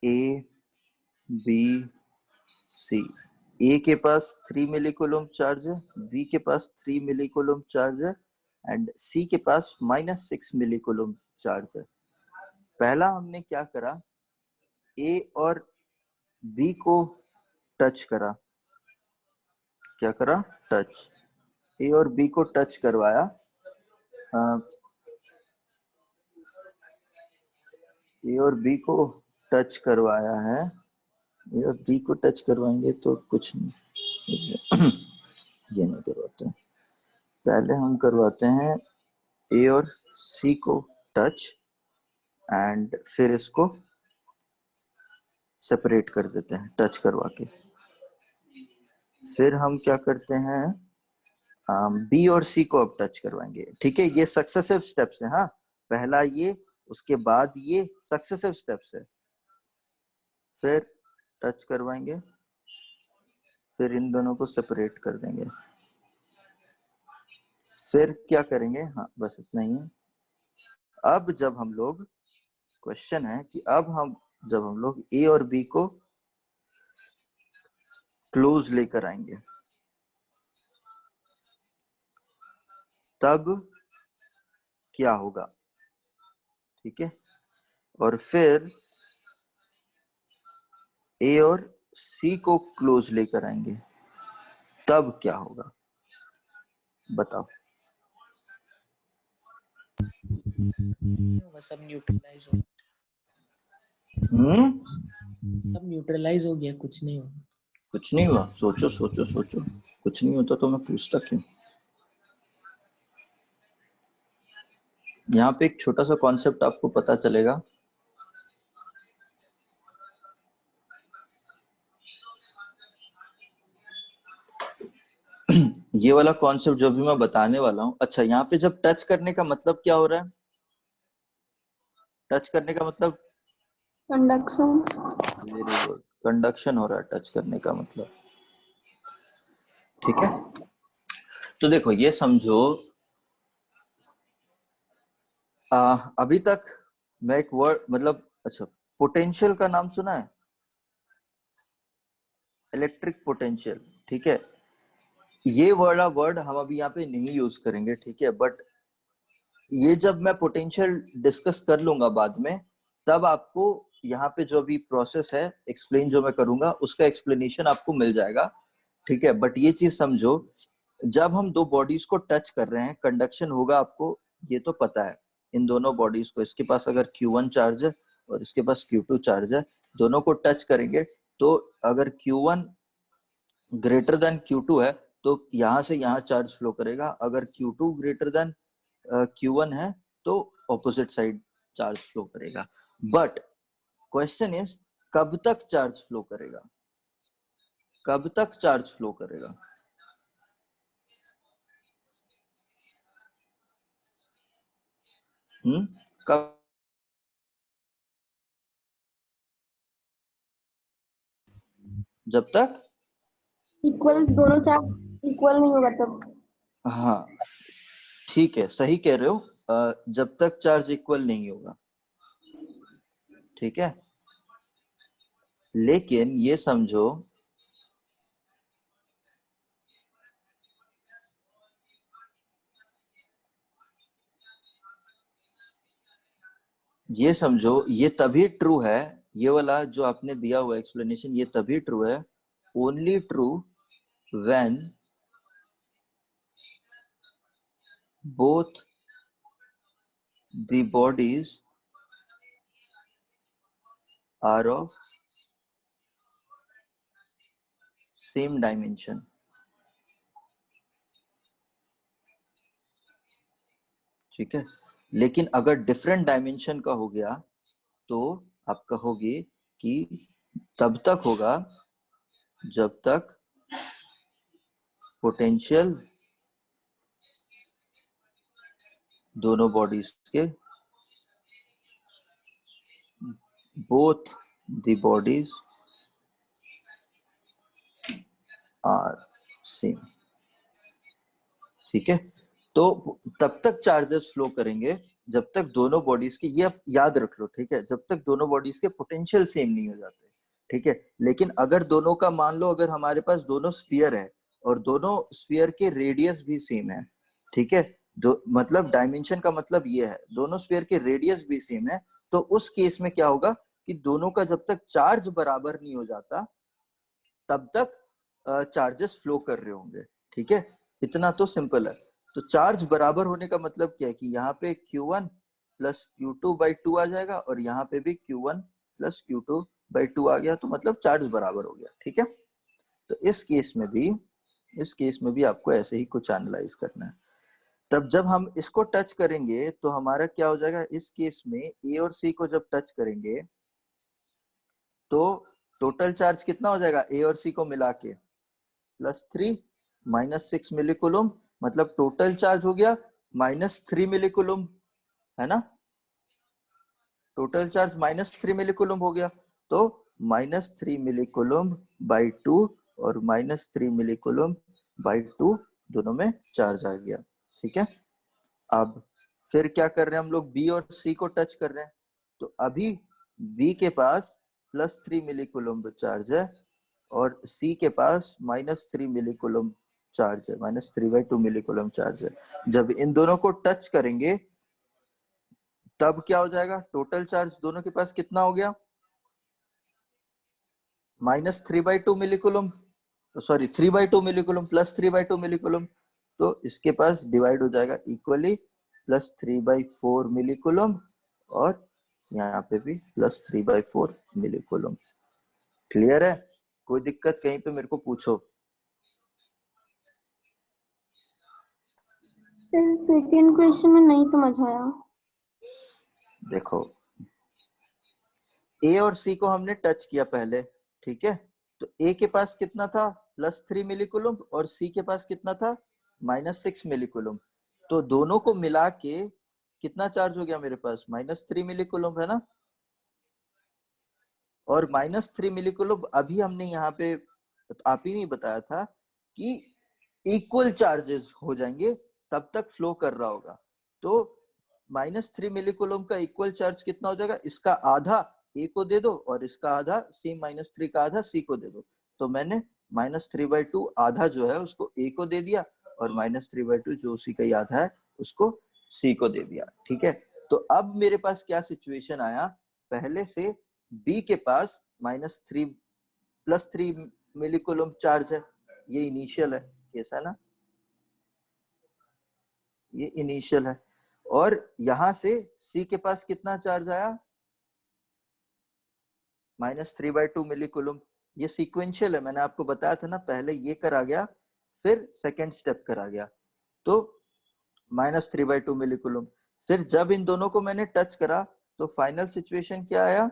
[SPEAKER 1] A B C. ए के पास 3 मिली कूलम चार्ज है, बी के पास 3 मिली कूलम चार्ज है एंड सी के पास -6 मिली कूलम चार्ज है। पहला हमने क्या करा, ए और बी को टच करा। क्या करा? टच। ए और बी को टच करवाया। ए और बी को टच करवाया है। ए और बी को टच करवाएंगे तो कुछ नहीं। ये नहीं करवाते, पहले हम करवाते हैं ए और सी को टच एंड फिर इसको सेपरेट कर देते हैं टच करवा के। फिर हम क्या करते हैं, बी और सी को अब टच करवाएंगे, ठीक है। ये सक्सेसिव स्टेप्स है, हाँ। पहला ये, उसके बाद ये सक्सेसिव स्टेप्स है। फिर टच करवाएंगे, फिर इन दोनों को सेपरेट कर देंगे। फिर क्या करेंगे, हाँ बस इतना ही है। अब जब हम लोग, क्वेश्चन है कि अब हम जब हम लोग ए और बी को क्लोज लेकर आएंगे तब क्या होगा, ठीक है। और फिर ए और सी को क्लोज लेकर आएंगे तब क्या होगा, बताओ।
[SPEAKER 4] सब न्यूट्रलाइज हो, सब न्यूट्रलाइज हो गया, कुछ नहीं हुआ।
[SPEAKER 1] कुछ नहीं हुआ? सोचो सोचो सोचो, कुछ नहीं होता तो मैं पूछता क्यों। यहाँ पे एक छोटा सा कॉन्सेप्ट आपको पता चलेगा। ये वाला कॉन्सेप्ट जो भी मैं बताने वाला हूँ, अच्छा यहाँ पे जब टच करने का मतलब क्या हो रहा है? टच करने का मतलब,
[SPEAKER 3] कंडक्शन।
[SPEAKER 1] वेरी गुड, कंडक्शन हो रहा है टच करने का मतलब। ठीक है, तो देखो ये समझो, अभी तक मैं एक वर्ड मतलब, अच्छा, पोटेंशियल का नाम सुना है? इलेक्ट्रिक पोटेंशियल, ठीक है। ये वाला वर्ड हम अभी यहाँ पे नहीं यूज करेंगे, ठीक है, बट ये जब मैं पोटेंशियल डिस्कस कर लूंगा बाद में, तब आपको यहाँ पे जो भी प्रोसेस है एक्सप्लेन जो मैं करूंगा उसका एक्सप्लेनेशन आपको मिल जाएगा, ठीक है। बट ये चीज समझो, जब हम दो बॉडीज को टच कर रहे हैं कंडक्शन होगा, आपको ये तो पता है। इन दोनों बॉडीज को, इसके पास अगर Q1 चार्ज है और इसके पास Q2 चार्ज है, दोनों को टच करेंगे तो अगर Q1 ग्रेटर देन Q2 है तो यहाँ से यहाँ चार्ज फ्लो करेगा, अगर Q2 ग्रेटर देन Q1 है तो ऑपोजिट साइड चार्ज फ्लो करेगा। बट क्वेश्चन इज, कब तक चार्ज फ्लो करेगा? कब तक चार्ज फ्लो करेगा? कब? जब तक,
[SPEAKER 3] इक्वल, दोनों चार्ज इक्वल नहीं होगा तब।
[SPEAKER 1] हाँ ठीक है, सही कह रहे हो, जब तक चार्ज इक्वल नहीं होगा, ठीक है। लेकिन ये समझो, ये तभी ट्रू है, ये वाला जो आपने दिया हुआ एक्सप्लेनेशन ये तभी ट्रू है, only true when both the bodies are of same dimension, ठीक है। लेकिन अगर डिफरेंट डायमेंशन का हो गया तो आप कहोगे कि तब तक होगा जब तक पोटेंशियल दोनों बॉडीज के, both the bodies are same, ठीक है। तो तब तक चार्जेस फ्लो करेंगे जब तक दोनों बॉडीज के, ये आप याद रख लो, ठीक है, जब तक दोनों बॉडीज के पोटेंशियल सेम नहीं हो जाते, ठीक है। लेकिन अगर दोनों का, मान लो अगर हमारे पास दोनों स्फीयर है और दोनों स्फीयर के रेडियस भी सेम है, ठीक है, जो मतलब डायमेंशन का मतलब ये है दोनों स्फीयर के रेडियस भी सेम है, तो उस केस में क्या होगा कि दोनों का जब तक चार्ज बराबर नहीं हो जाता तब तक चार्जेस फ्लो कर रहे होंगे, ठीक है। इतना तो सिंपल है। तो चार्ज बराबर होने का मतलब क्या है कि यहाँ पे Q1 प्लस Q2/2 आ जाएगा और यहाँ पे भी Q1 प्लस Q2/2 आ गया, तो मतलब चार्ज बराबर हो गया, ठीक है। तो इस केस में भी आपको ऐसे ही कुछ एनालाइज करना है। तब जब हम इसको टच करेंगे तो हमारा क्या हो जाएगा, इस केस में ए और सी को जब टच करेंगे तो टोटल चार्ज कितना हो जाएगा ए और सी को मिला के, +3 -6 मिलीकुलम, मतलब टोटल चार्ज हो गया -3 मिलीकुलम, है ना। टोटल चार्ज -3 मिलीकुलम हो गया, तो -3 मिलीकुलम बाई 2 और -3 मिलीकुलम बाई 2 दोनों में चार्ज आ गया, ठीक है। अब फिर क्या कर रहे हैं हम लोग, बी और सी को टच कर रहे हैं, तो अभी बी के पास +3 मिलीकुलम चार्ज है और सी के पास -3 मिलीकुलम चार्ज है, -3/2 मिलीकुलम चार्ज है। जब इन दोनों को टच करेंगे तब क्या हो जाएगा, टोटल चार्ज दोनों के पास कितना हो गया, -3/2 मिलीकुलम, सॉरी 3/2 मिलीकुलम +3/2 मिलीकुलम, तो इसके पास डिवाइड हो जाएगा इक्वली, +3/4 मिलीकुलम और यहाँ पे भी +3/4 मिलीकुलम। क्लियर है? कोई दिक्कत कहीं पे मेरे को पूछो।
[SPEAKER 3] सर सेकेंड क्वेश्चन में नहीं समझ आया।
[SPEAKER 1] देखो, ए और सी को हमने टच किया पहले, ठीक है, तो ए के पास कितना था +3 मिली कूलम और सी के पास कितना था, -6 मिली कूलम। तो दोनों को मिला के कितना चार्ज हो गया मेरे पास, -3 मिली कूलम है ना। और -3 मिली कूलम अभी हमने यहाँ पे आप ही नहीं बताया था कि इक्वल चार्जेस हो जाएंगे तब तक फ्लो कर रहा होगा। तो -3 मिली कूलम का इक्वल चार्ज कितना हो जाएगा, इसका आधा ए को दे दो और इसका आधा C-3 का आधा सी को दे दो। तो मैंने -3/2 आधा जो है उसको ए को दे दिया और -3/2 जो उसी का ही आधा है उसको सी को दे दिया। ठीक है, तो अब मेरे पास क्या सिचुएशन आया, पहले से बी के पास +3 मिली कूलम चार्ज है, ये इनिशियल है केस है ना, ये इनिशियल है। और यहां से सी के पास कितना चार्ज आया, -3/2 मिली कूलम। ये सीक्वेंशियल है, मैंने आपको बताया था ना, पहले ये करा गया फिर सेकेंड स्टेप करा गया। तो -3/2 मिली कूलम। फिर जब इन दोनों को मैंने टच करा तो फाइनल सिचुएशन क्या आया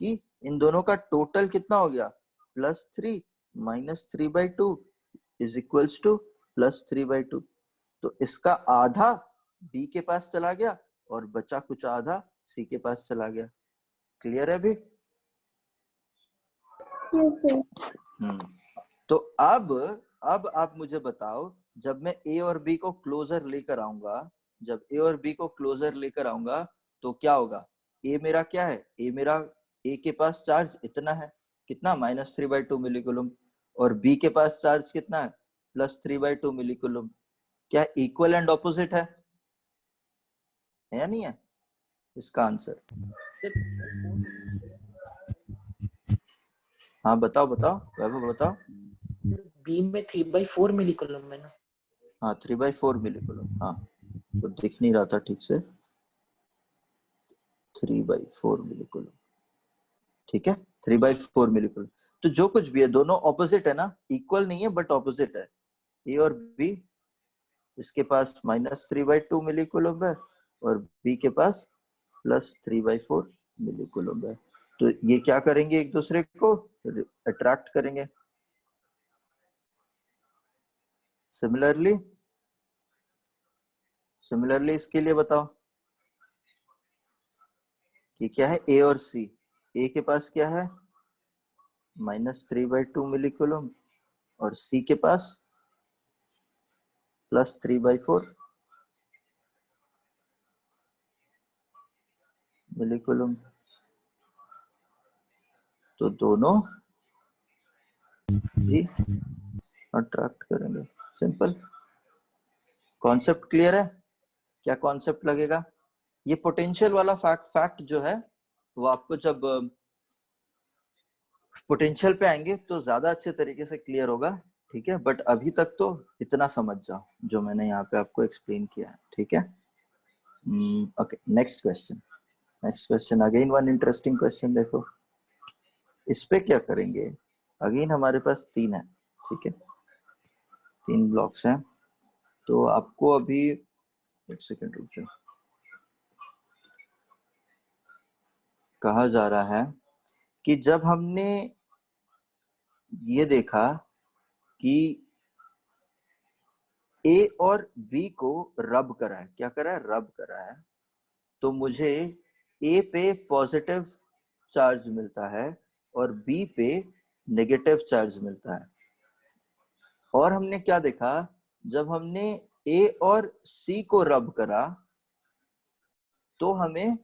[SPEAKER 1] कि इन दोनों का टोटल कितना हो गया, +3 -3/2 इज इक्वल्स टू +3/2। तो इसका आधा बी के पास चला गया और बचा कुछ आधा सी के पास चला गया। क्लियर है अभी।
[SPEAKER 3] Yes, sir.
[SPEAKER 1] तो अब आप मुझे बताओ, जब मैं ए और बी को क्लोजर लेकर आऊंगा, जब ए और बी को क्लोजर लेकर आऊंगा तो क्या होगा, ए मेरा क्या है, ए मेरा ए के पास चार्ज इतना है, कितना -3/2 मिली कूलम, और बी के पास चार्ज कितना है, +3/2 मिली कूलम। क्या इक्वल एंड ऑपोजिट है या नहीं है इसका आंसर। हाँ बताओ बताओ वैभव बताओ।
[SPEAKER 4] बी में 3/4 मिलीकूलम है ना।
[SPEAKER 1] हाँ 3/4 मिली कूलम, हाँ तो दिख नहीं रहा था ठीक से, 3/4 मिली कूलम। ठीक है, 3/4 मिली कूलम। तो जो कुछ भी है दोनों ऑपोजिट है ना, इक्वल नहीं है बट ऑपोजिट है। ए और बी, इसके पास -3/2 मिली कूलम है और बी के पास +3/4 मिली कूलम है। तो ये क्या करेंगे, एक दूसरे को अट्रैक्ट करेंगे। सिमिलरली इसके लिए बताओ कि क्या है, ए और सी। ए के पास क्या है, -3/2 मिली कूलम और सी के पास +3/4 मिली कूलम। तो दोनों भी अट्रैक्ट करेंगे। सिंपल कॉन्सेप्ट क्लियर है। क्या कॉन्सेप्ट लगेगा, ये पोटेंशियल वाला फैक्ट जो है वो आपको जब पोटेंशियल पे आएंगे तो ज्यादा अच्छे तरीके से क्लियर होगा। ठीक है, बट अभी तक तो इतना समझ जाओ जो मैंने यहाँ पे आपको एक्सप्लेन किया है। ठीक है, okay next question again one interesting question. देखो इस पे क्या करेंगे, अगेन हमारे पास 3 है। ठीक है, 3 ब्लॉक्स हैं। तो आपको अभी एक सेकेंड रुक जाओ, कहा जा रहा है कि जब हमने ये देखा कि ए और बी को रब करा है, क्या करा है, रब करा है, तो मुझे ए पे पॉजिटिव चार्ज मिलता है और बी पे नेगेटिव चार्ज मिलता है। और हमने क्या देखा, जब हमने ए और सी को रब करा तो हमें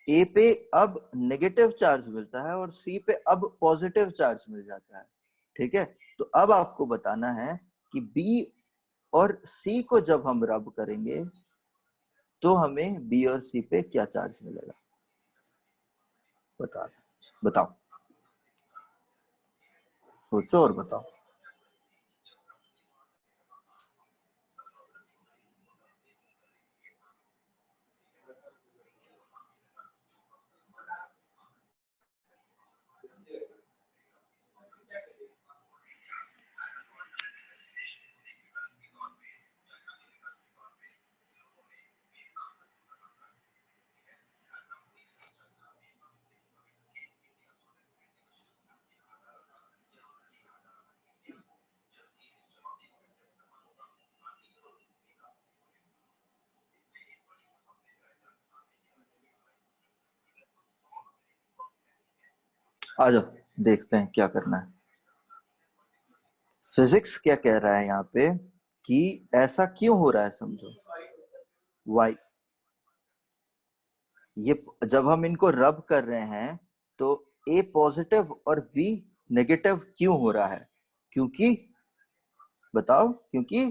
[SPEAKER 1] ए पे अब नेगेटिव चार्ज मिलता है और सी पे अब पॉजिटिव चार्ज मिल जाता है। ठीक है, तो अब आपको बताना है कि बी और सी को जब हम रब करेंगे तो हमें बी और सी पे क्या चार्ज मिलेगा, बताओ सोचो और बताओ। आ जाओ देखते हैं क्या करना है। फिजिक्स क्या कह रहा है यहाँ पे कि ऐसा क्यों हो रहा है, समझो। वाई, ये जब हम इनको रब कर रहे हैं तो ए पॉजिटिव और बी नेगेटिव क्यों हो रहा है? क्योंकि, बताओ, क्योंकि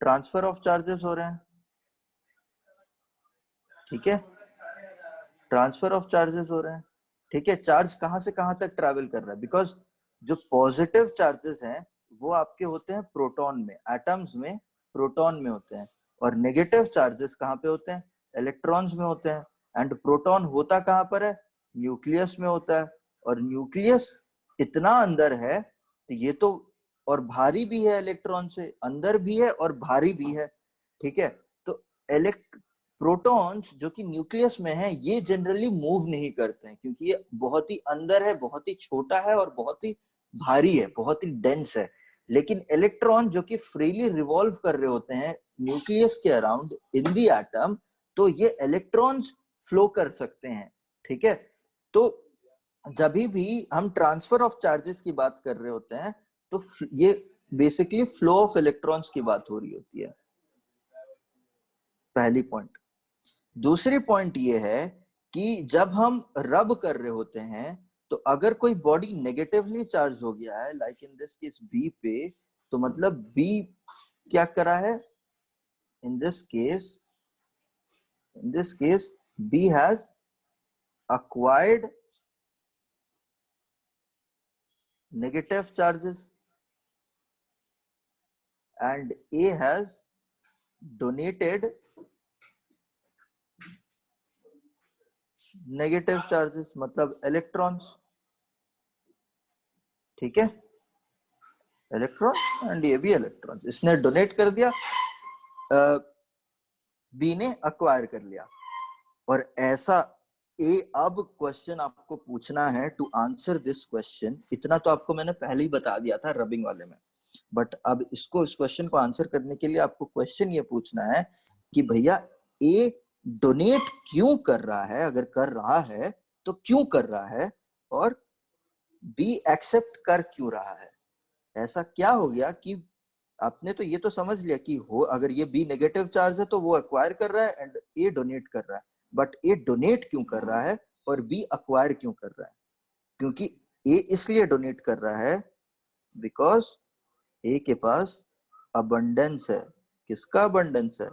[SPEAKER 1] ट्रांसफर ऑफ चार्जेस हो रहे हैं। ठीक है, ट्रांसफर ऑफ चार्जेस हो रहे हैं। ठीक है, चार्ज कहां से कहां तक ट्रैवल कर रहा है? बिकॉज जो पॉजिटिव चार्जेस हैं वो आपके होते हैं प्रोटॉन में, एटम्स में, प्रोटॉन में होते हैं। और नेगेटिव चार्जेस कहां पे होते हैं? इलेक्ट्रॉन्स में होते हैं। एंड प्रोटॉन होता कहां पर है? न्यूक्लियस में होता है। और न्यूक्लियस इतना अंदर है तो ये तो, और भारी भी है, इलेक्ट्रॉन से अंदर भी है और भारी भी है। ठीक है, तो प्रोटॉन्स जो कि न्यूक्लियस में है ये जनरली मूव नहीं करते हैं क्योंकि ये बहुत ही अंदर है, बहुत ही छोटा है और बहुत ही भारी है, बहुत ही डेंस है। लेकिन इलेक्ट्रॉन जो कि फ्रीली रिवॉल्व कर रहे होते हैं न्यूक्लियस के अराउंड इन दी एटम, तो ये इलेक्ट्रॉन्स फ्लो कर सकते हैं। ठीक है, तो जब भी हम ट्रांसफर ऑफ चार्जेस की बात कर रहे होते हैं तो ये बेसिकली फ्लो ऑफ इलेक्ट्रॉन्स की बात हो रही होती है। पहली पॉइंट। दूसरी पॉइंट ये है कि जब हम रब कर रहे होते हैं तो अगर कोई बॉडी नेगेटिवली चार्ज हो गया है, like in this case B पे, तो मतलब बी क्या करा है? In this case B has acquired negative charges and A has donated negative charges, मतलब इलेक्ट्रॉन्स। ठीक है, इलेक्ट्रॉन एंड ये भी इलेक्ट्रॉन, इसने डोनेट कर दिया, बी ने अक्वायर कर लिया। और ऐसा ए, अब क्वेश्चन आपको पूछना है टू आंसर दिस क्वेश्चन, इतना तो आपको मैंने पहले ही बता दिया था रबिंग वाले में, बट अब इसको, इस क्वेश्चन को आंसर करने के लिए आपको क्वेश्चन ये पूछना है कि भैया ए डोनेट क्यों कर रहा है, अगर कर रहा है तो क्यों कर रहा है, और बी एक्सेप्ट कर क्यों रहा है? ऐसा क्या हो गया कि आपने तो ये तो समझ लिया कि हो, अगर ये बी नेगेटिव चार्ज है तो वो एक्वायर कर रहा है एंड ए डोनेट कर रहा है, बट ए डोनेट क्यों कर रहा है और बी एक्वायर क्यों कर रहा है? क्योंकि ए इसलिए डोनेट कर रहा है बिकॉज ए के पास अबंडेंस है। किसका अबंडेंस है?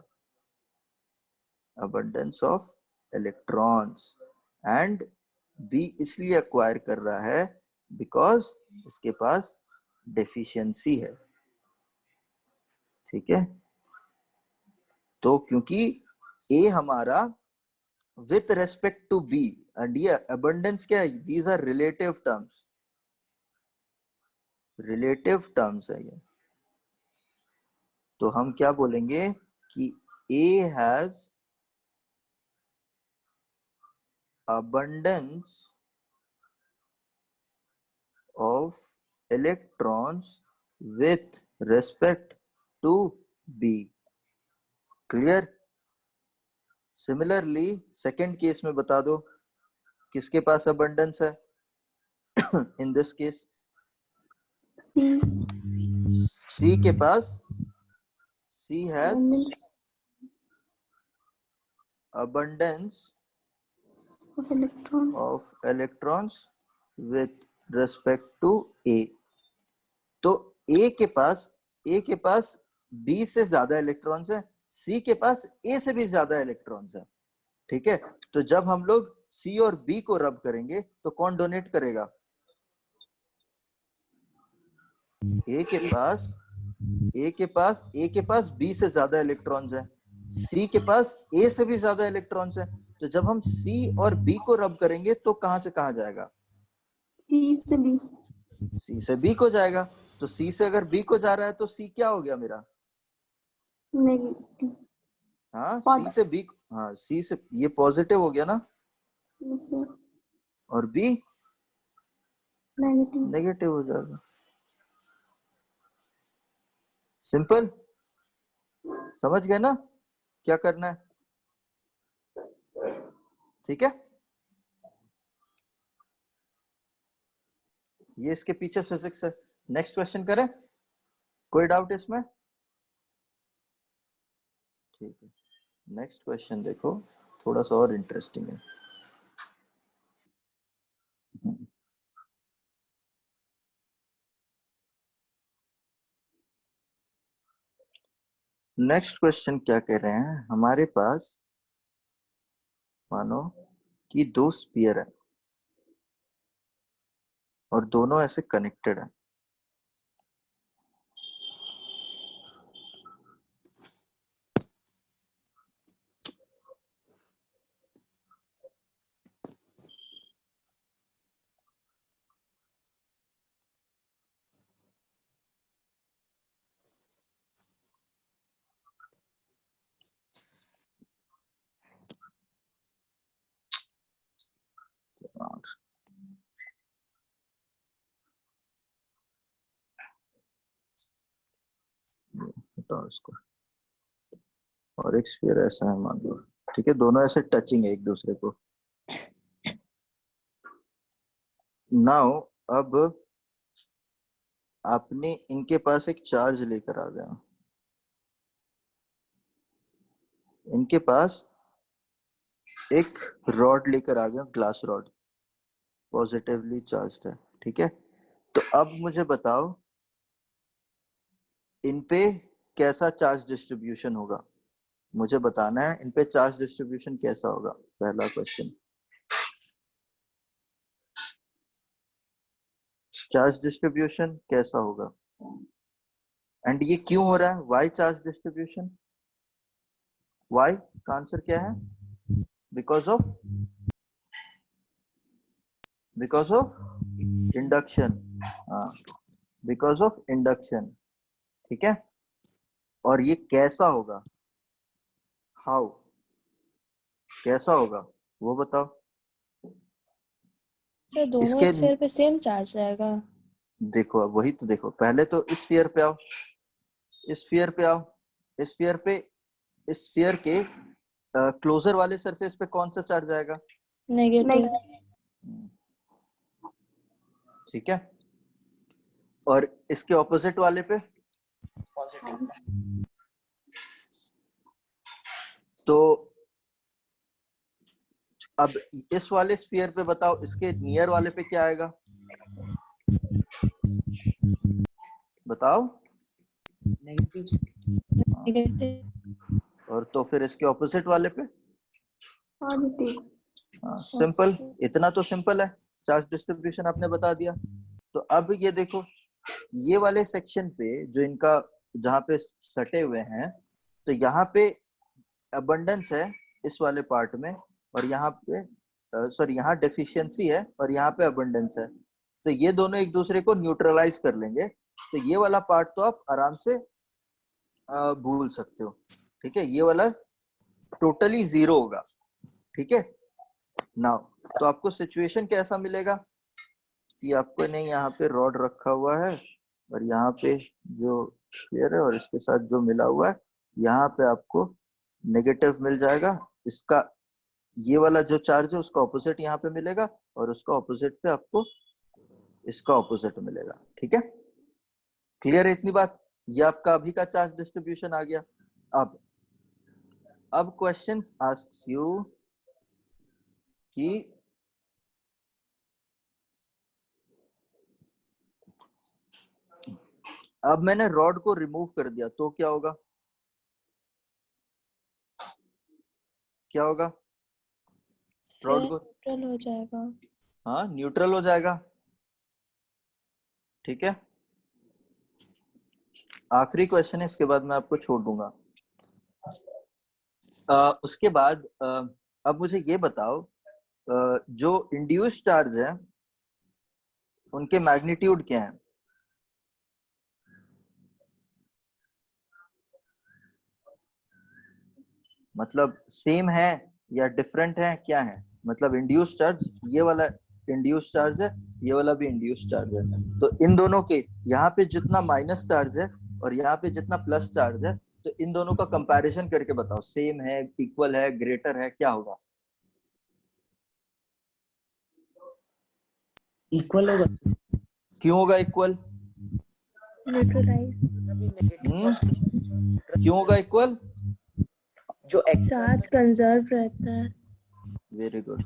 [SPEAKER 1] Abundance of electrons. And B इसलिए एक्वायर कर रहा है बिकॉज इसके पास डेफिशिएंसी है। ठीक है, तो क्योंकि ए हमारा with respect to B, and ये अबंडेंस क्या है? These are relative terms, relative terms है ये। तो हम क्या बोलेंगे कि A has abundance of electrons with respect to B. Clear? Similarly, second case में बता दो किसके पास abundance है? In this case, C के पास, C has abundance of electrons with respect to A. तो A के पास B से ज्यादा इलेक्ट्रॉन्स है, C के पास A से भी ज्यादा इलेक्ट्रॉन्स है। ठीक है, तो जब हम लोग C और B को रब करेंगे तो कौन डोनेट करेगा? A के पास B से ज्यादा इलेक्ट्रॉन्स है, C के पास A से भी ज्यादा इलेक्ट्रॉन्स है। तो जब हम C और B को रब करेंगे तो कहां से कहां जाएगा? C से B को जाएगा। तो C से अगर B को जा रहा है तो C क्या हो गया मेरा?
[SPEAKER 3] नेगेटिव।
[SPEAKER 1] हाँ, C से B, हाँ C से ये पॉजिटिव हो गया ना, और B नेगेटिव हो जाएगा। सिंपल, समझ गए ना क्या करना है? ठीक है, ये इसके पीछे फिजिक्स है। नेक्स्ट क्वेश्चन करें, कोई डाउट इसमें? ठीक है, नेक्स्ट क्वेश्चन देखो, थोड़ा सा और इंटरेस्टिंग है। नेक्स्ट क्वेश्चन क्या कह रहे हैं, हमारे पास मानो कि दो स्फीयर है और दोनों ऐसे कनेक्टेड है। हटाओ इसको, और एक स्फीयर ऐसा है मान लो, ठीक है, दोनों ऐसे टचिंग है एक दूसरे को। नाउ अब आपने इनके पास एक चार्ज लेकर आ गया, इनके पास एक रॉड लेकर आ गया, ग्लास रॉड, पॉजिटिवली चार्ज्ड है, ठीक है। तो अब मुझे बताओ इन पे कैसा चार्ज डिस्ट्रीब्यूशन होगा, मुझे बताना है इन पे चार्ज डिस्ट्रीब्यूशन कैसा होगा, पहला क्वेश्चन। चार्ज डिस्ट्रीब्यूशन कैसा होगा, एंड ये क्यों हो रहा है, वाई चार्ज डिस्ट्रीब्यूशन, वाई का आंसर क्या है, बिकॉज ऑफ इंडक्शन, हाँ, बिकॉज ऑफ इंडक्शन, ठीक है। और ये कैसा होगा, हाउ, कैसा होगा वो बताओ।
[SPEAKER 2] सर दोनों
[SPEAKER 1] इसके
[SPEAKER 2] स्फीयर पे सेम चार्ज रहेगा।
[SPEAKER 1] देखो, अब वही तो देखो, पहले तो इस स्फीयर पे आओ, इस स्फीयर पे आओ, इस स्फीयर पे, इस स्फीयर के क्लोजर वाले सरफेस पे कौन सा चार्ज आएगा,
[SPEAKER 2] नेगेटिव।
[SPEAKER 1] ठीक है। और इसके ऑपोजिट वाले पे,
[SPEAKER 4] पॉजिटिव।
[SPEAKER 1] तो अब इस वाले स्फीयर पे बताओ, इसके नियर वाले पे क्या आएगा, बताओ।
[SPEAKER 4] नेगेटिव।
[SPEAKER 2] नेगेटिव।
[SPEAKER 1] और तो फिर इसके ऑपोजिट वाले पे,
[SPEAKER 3] पॉजिटिव।
[SPEAKER 1] हाँ, सिंपल, इतना तो सिंपल है, चार्ज डिस्ट्रीब्यूशन आपने बता दिया। तो अब ये देखो, ये वाले सेक्शन पे जो इनका, जहाँ पे सटे हुए हैं, तो यहाँ पे अबंडेंस है इस वाले पार्ट में, और यहाँ पे सॉरी, यहाँ डेफिशिएंसी है और यहाँ पे अबंडेंस है, तो ये दोनों एक दूसरे को न्यूट्रलाइज कर लेंगे, तो ये वाला पार्ट तो आप आराम से भूल सकते हो, ठीक है, ये वाला टोटली जीरो होगा, ठीक है। नाउ तो आपको सिचुएशन कैसा मिलेगा कि आपको नहीं, यहाँ पे रॉड रखा हुआ है और यहाँ पे जो स्फीयर है और इसके साथ जो मिला हुआ है, यहाँ पे आपको नेगेटिव मिल जाएगा, इसका ये वाला जो चार्ज है उसका ऑपोजिट यहाँ पे मिलेगा, और उसका ऑपोजिट पे आपको इसका ऑपोजिट मिलेगा, ठीक है। क्लियर है इतनी बात, ये आपका अभी का चार्ज डिस्ट्रीब्यूशन आ गया। अब क्वेश्चन आस्क्स यू कि अब मैंने रॉड को रिमूव कर दिया तो क्या होगा, क्या होगा, रॉड को,
[SPEAKER 2] न्यूट्रल हो जाएगा।
[SPEAKER 1] हाँ, न्यूट्रल हो जाएगा, ठीक है। आखिरी क्वेश्चन है, इसके बाद मैं आपको छोड़ दूंगा। उसके बाद अब मुझे ये बताओ, जो इंड्यूस चार्ज है उनके मैग्नीट्यूड क्या है, मतलब सेम है या डिफरेंट है, क्या है, मतलब इंड्यूस चार्ज, ये वाला इंड्यूस चार्ज है, ये वाला भी इंड्यूस चार्ज है, तो इन दोनों के यहाँ पे जितना माइनस चार्ज है और यहाँ पे जितना प्लस चार्ज है, तो इन दोनों का कंपैरिजन करके बताओ, सेम है, इक्वल है, ग्रेटर है, क्या होगा,
[SPEAKER 4] इक्वल होगा।
[SPEAKER 1] क्यों होगा इक्वल?
[SPEAKER 2] न्यूट्रलाइज।
[SPEAKER 4] अभी नेगेटिव
[SPEAKER 1] क्यों होगा इक्वल?
[SPEAKER 4] जो एक्स
[SPEAKER 2] चार्ज कंजर्व रहता है।
[SPEAKER 1] वेरी गुड,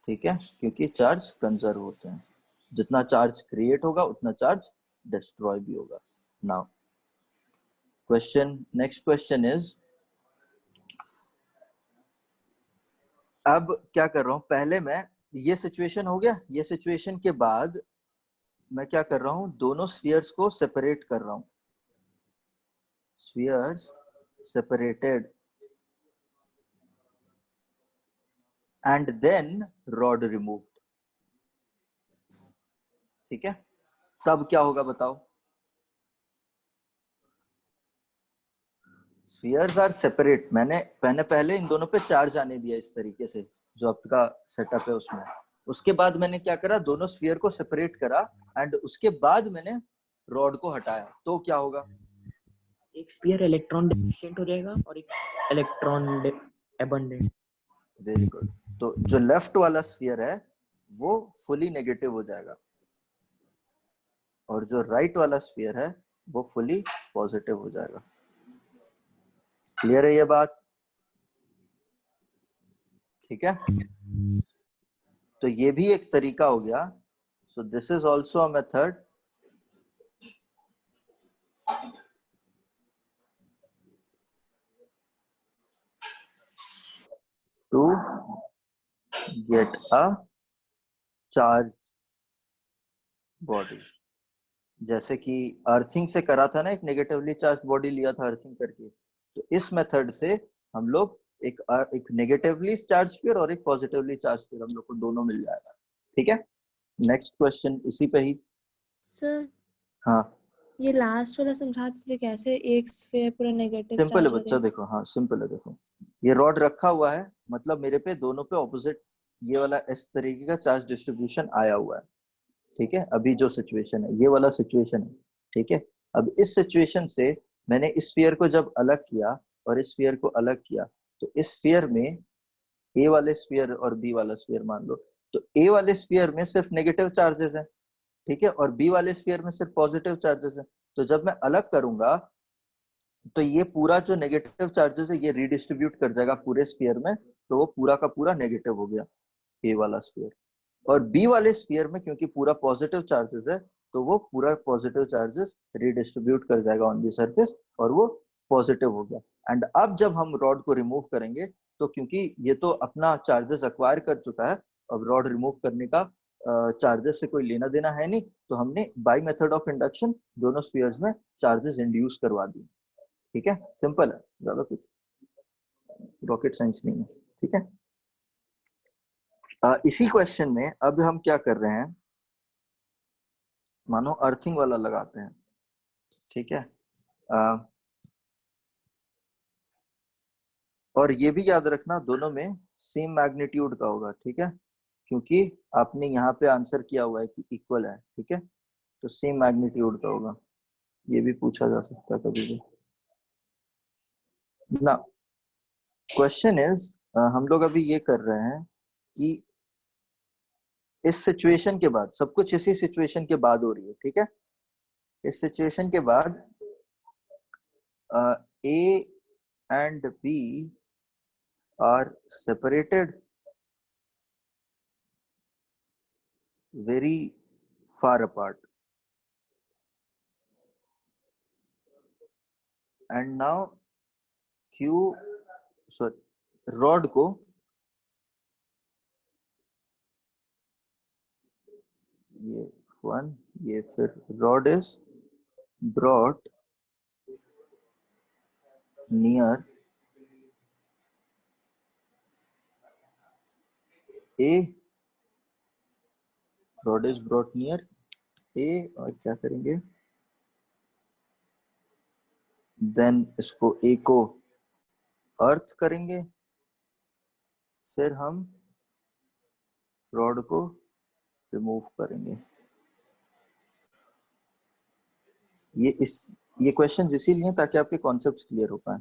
[SPEAKER 1] ठीक है, क्योंकि चार्ज कंजर्व होते हैं। जितना चार्ज क्रिएट होगा उतना चार्ज डिस्ट्रॉय भी होगा। Now question, next question is, अब क्या कर रहा हूं, पहले मैं, ये सिचुएशन हो गया, ये सिचुएशन के बाद मैं क्या कर रहा हूं, दोनों स्फीयर्स को सेपरेट कर रहा हूं, spheres separated and then rod removed. ठीक है, तब क्या होगा बताओ? स्फीयर्स आर सेपरेट, मैंने पहले इन दोनों पे चार्ज आने दिया इस तरीके से, जो आपका सेटअप है उसमें। उसके बाद मैंने क्या करा, दोनों स्फीयर को सेपरेट करा एंड उसके बाद मैंने रॉड को हटाया, तो क्या होगा?
[SPEAKER 4] एक स्फीयर इलेक्ट्रॉन डेफिशिएंट हो जाएगा और एक इलेक्ट्रॉन एबंडेंट।
[SPEAKER 1] वेरी गुड, तो जो लेफ्ट वाला स्फीयर है वो फुली नेगेटिव हो जाएगा और जो राइट वाला स्फीयर है वो फुली पॉजिटिव हो जाएगा। क्लियर है ये बात? ठीक है, तो ये भी एक तरीका हो गया। So this is also a method to get a charge body. जैसे कि अर्थिंग से करा था ना, एक नेगेटिवली चार्ज बॉडी लिया था अर्थिंग करके, तो इस मेथड से हम लोग एक नेगेटिवली चार्ज स्फीयर और एक पॉजिटिवली चार्ज स्फीयर हम लोग को दोनों मिल जाएगा। ठीक है, नेक्स्ट क्वेश्चन इसी पे ही।
[SPEAKER 2] सर
[SPEAKER 1] हाँ,
[SPEAKER 2] ये लास्ट वाला समझा दीजिए कैसे एक स्फीयर पूरा नेगेटिव
[SPEAKER 1] सिंपल है
[SPEAKER 2] चार्ज हो
[SPEAKER 1] बच्चा,
[SPEAKER 2] जाएगा।
[SPEAKER 1] देखो, हाँ सिंपल है, देखो ये रॉड रखा हुआ है, मतलब मेरे पे दोनों पे ऑपोजिट ये वाला इस तरीके का चार्ज डिस्ट्रीब्यूशन आया हुआ है। ठीक है, अभी जो सिचुएशन है ये वाला सिचुएशन है। ठीक है, अब इस सिचुएशन से मैंने इस स्फीयर को जब अलग किया और इस स्फीयर को अलग किया, तो इस स्फीयर में ए वाले स्फीयर और बी वाला स्फीयर मान लो, तो ए वाले स्फीयर में सिर्फ नेगेटिव चार्जेस है, ठीक है, और बी वाले स्फीयर में सिर्फ पॉजिटिव चार्जेस है। तो जब मैं अलग करूंगा तो ये पूरा जो नेगेटिव चार्जेस है ये रीडिस्ट्रीब्यूट कर जाएगा पूरे स्फीयर में, तो वो पूरा का पूरा नेगेटिव हो गया ए वाला स्फीयर। और बी वाले स्फीयर में क्योंकि पूरा पॉजिटिव चार्जेस है, तो वो पूरा पॉजिटिव चार्जेस रीडिस्ट्रीब्यूट कर जाएगा ऑन दी सरफेस और वो पॉजिटिव हो गया। एंड अब जब हम रॉड को रिमूव करेंगे, तो क्योंकि ये तो अपना चार्जेस अक्वायर कर चुका है, अब रॉड रिमूव करने का चार्जेस से कोई लेना देना है नहीं, तो हमने बाय मेथड ऑफ इंडक्शन दोनों स्फीयर्स में चार्जेस इंड्यूस करवा दिए। ठीक है, सिंपल है, ज्यादा कुछ रॉकेट साइंस नहीं है। ठीक है, इसी क्वेश्चन में अब हम क्या कर रहे हैं, मानो अर्थिंग वाला लगाते हैं। ठीक है, और ये भी याद रखना दोनों में सेम मैग्नीट्यूड का होगा। ठीक है, क्योंकि आपने यहाँ पे आंसर किया हुआ है कि इक्वल है। ठीक है, तो सेम मैग्नीट्यूड का होगा, ये भी पूछा जा सकता है कभी भी ना। क्वेश्चन इज, हम लोग अभी ये कर रहे हैं कि इस सिचुएशन के बाद, सब कुछ इसी सिचुएशन के बाद हो रही है। ठीक है, इस सिचुएशन के बाद A and B are separated very far apart, and now q, sorry, rod को, ये वन, ये फिर rod is brought near a, rod is brought near a, और क्या करेंगे, देन इसको a को अर्थ करेंगे, फिर हम रॉड को रिमूव करेंगे। ये क्वेश्चंस इसीलिए ताकि आपके कॉन्सेप्ट्स क्लियर हो पाए।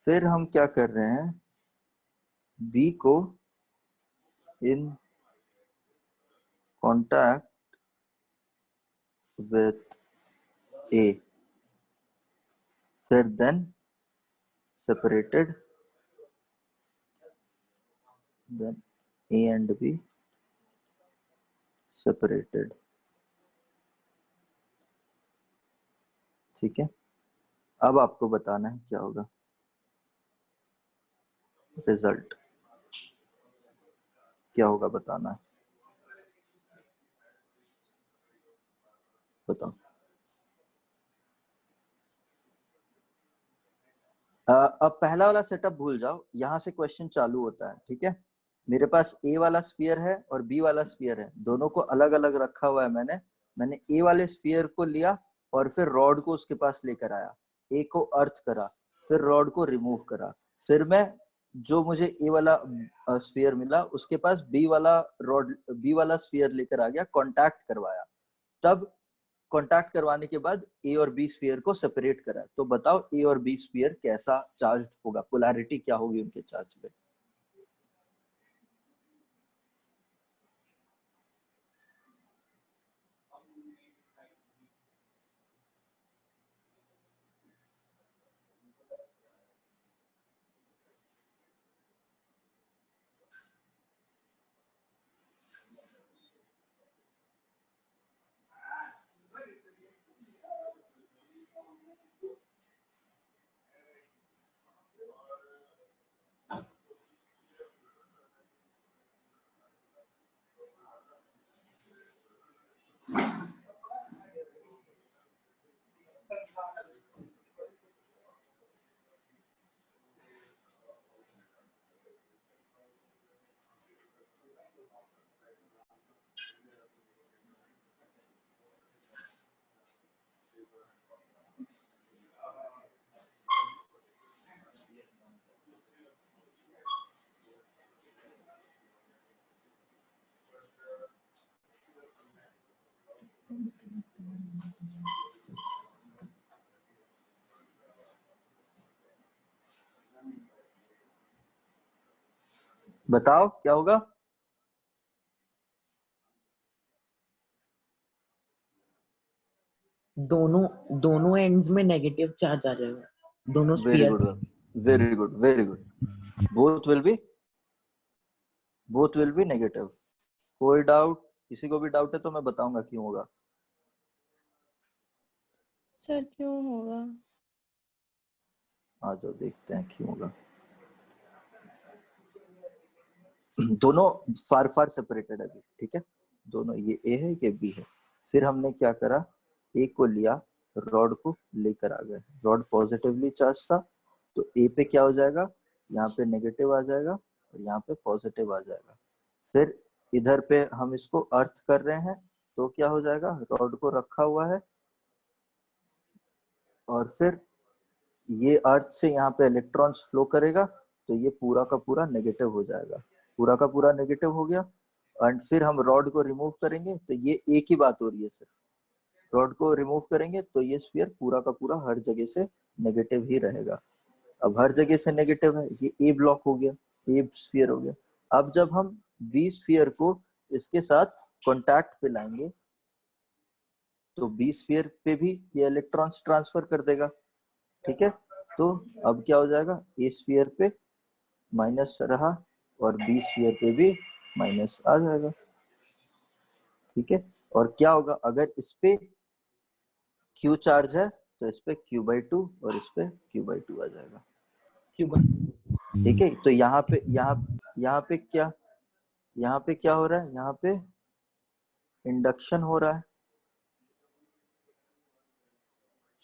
[SPEAKER 1] फिर हम क्या कर रहे हैं, बी को इन contact with A, फिर then separated, then A and B separated. ठीक है, अब आपको बताना है क्या होगा रिजल्ट, क्या होगा बताना है, बताओ। अब पहला वाला सेटअप भूल जाओ, यहां से क्वेश्चन चालू होता है। ठीक है, मेरे पास ए वाला स्फीयर है और बी वाला स्फीयर है, दोनों को अलग अलग रखा हुआ है। मैंने ए वाले स्फीयर को लिया और फिर रॉड को उसके पास लेकर आया, ए को अर्थ करा, फिर रॉड को रिमूव करा, फिर मैं जो मुझे ए वाला स्फीयर मिला उसके पास बी वाला स्फीयर लेकर आ गया, कांटेक्ट करवाया, तब कांटेक्ट करवाने के बाद ए और बी स्फीयर को सेपरेट करा। तो बताओ ए और बी स्फीयर कैसा चार्ज होगा, पोलैरिटी क्या होगी उनके चार्ज पे। बताओ क्या होगा।
[SPEAKER 4] दोनों एंड्स में नेगेटिव चार्ज आ जाएगा, दोनों
[SPEAKER 1] very
[SPEAKER 4] sphere.
[SPEAKER 1] Good, very good, very good. Both will be negative. कोई डाउट, किसी को भी डाउट है तो मैं बताऊंगा क्यों होगा।
[SPEAKER 2] सर क्यों होगा?
[SPEAKER 1] आ जाओ देखते हैं क्यों होगा। दोनों फार फार सेपरेटेड है अभी। ठीक है, दोनों, ये ए है ये बी है। फिर हमने क्या करा, ए को लिया, रॉड को लेकर आ गए, रॉड पॉजिटिवली चार्ज था तो ए पे क्या हो जाएगा, यहाँ पे नेगेटिव आ जाएगा और यहाँ पे पॉजिटिव आ जाएगा। फिर इधर पे हम इसको अर्थ कर रहे हैं तो क्या हो जाएगा, रॉड को रखा हुआ है और फिर ये अर्थ से यहाँ पे इलेक्ट्रॉन्स फ्लो करेगा तो ये पूरा का पूरा नेगेटिव हो जाएगा, पूरा का पूरा नेगेटिव हो गया। एंड फिर हम रॉड को रिमूव करेंगे तो ये एक ही बात हो रही है, सिर्फ रॉड को रिमूव करेंगे तो ये स्फीयर पूरा का पूरा हर जगह से नेगेटिव ही रहेगा। अब हर जगह से नेगेटिव है, ये ए ब्लॉक हो गया, ए स्फीयर हो गया। अब जब हम बी स्फीयर को इसके साथ कांटेक्ट पे लाएंगे तो बी स्फीयर पे भी ये इलेक्ट्रॉन्स ट्रांसफर कर देगा। ठीक है, तो अब क्या हो जाएगा, ए स्फीयर पे माइनस रहा और बी स्फीयर पे भी माइनस आ जाएगा। ठीक है, और क्या होगा, अगर इस पे क्यू चार्ज है तो इस पे q/2 और इस पे q/2 आ जाएगा। ठीक है, तो यहाँ पे क्या हो रहा है, यहाँ पे इंडक्शन हो रहा है,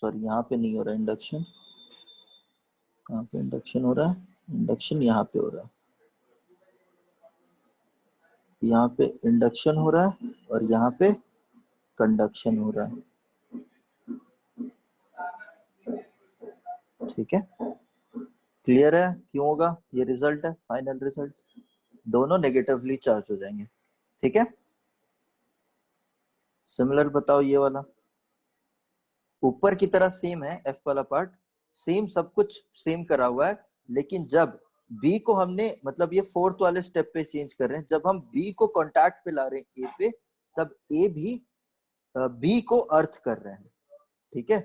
[SPEAKER 1] सॉरी यहाँ पे नहीं हो रहा है इंडक्शन, कहाँ पे इंडक्शन हो रहा है, इंडक्शन यहाँ पे हो रहा है, यहाँ पे इंडक्शन हो रहा है और यहाँ पे कंडक्शन हो रहा है। ठीक है, क्लियर है क्यों होगा, ये रिजल्ट है, फाइनल रिजल्ट, दोनों नेगेटिवली चार्ज हो जाएंगे। ठीक है, सिमिलर बताओ ये वाला, ऊपर की तरह सेम है, एफ वाला पार्ट सेम, सब कुछ सेम करा हुआ है, लेकिन जब बी को हमने, मतलब ये फोर्थ वाले स्टेप पे चेंज कर रहे हैं, जब हम बी को कांटेक्ट पे ला रहे हैं ए पे तब ए भी बी को अर्थ कर रहे हैं, ठीक है।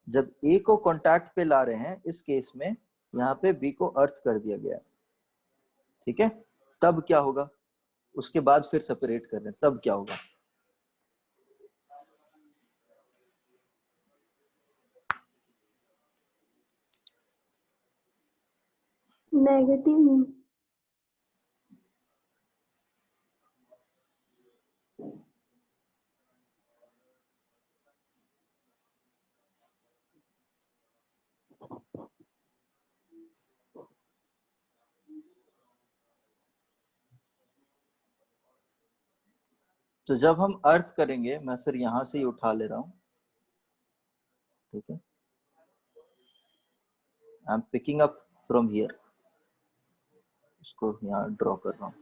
[SPEAKER 1] जब ए को कांटेक्ट पे ला रहे हैं, इस केस में यहाँ पे बी को अर्थ कर दिया गया है, ठीक है। तब क्या होगा, उसके बाद फिर सेपरेट कर रहे हैं, तब क्या होगा?
[SPEAKER 3] नेगेटिव।
[SPEAKER 1] तो जब हम अर्थ करेंगे, मैं फिर यहां से ही उठा ले रहा हूं, ठीक है। I am picking up from here, इसको यहाँ ड्रॉ कर रहा हूँ।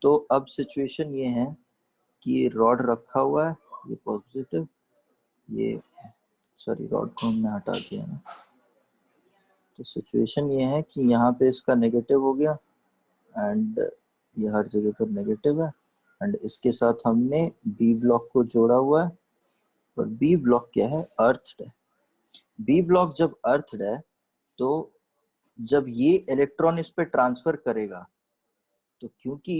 [SPEAKER 1] तो अब सिचुएशन ये है कि ये रॉड रखा हुआ है, ये पॉजिटिव, ये सॉरी रॉड को हमने हटा दिया ना। तो सिचुएशन ये है कि यहाँ पे इसका नेगेटिव हो गया एंड ये हर जगह पर नेगेटिव है, एंड इसके साथ हमने बी ब्लॉक को जोड़ा हुआ है, और बी ब्लॉक क्या है, अर्थड है। बी ब्लॉक जब अर्थड है, तो जब ये इलेक्ट्रॉन इस पे ट्रांसफर करेगा, तो क्योंकि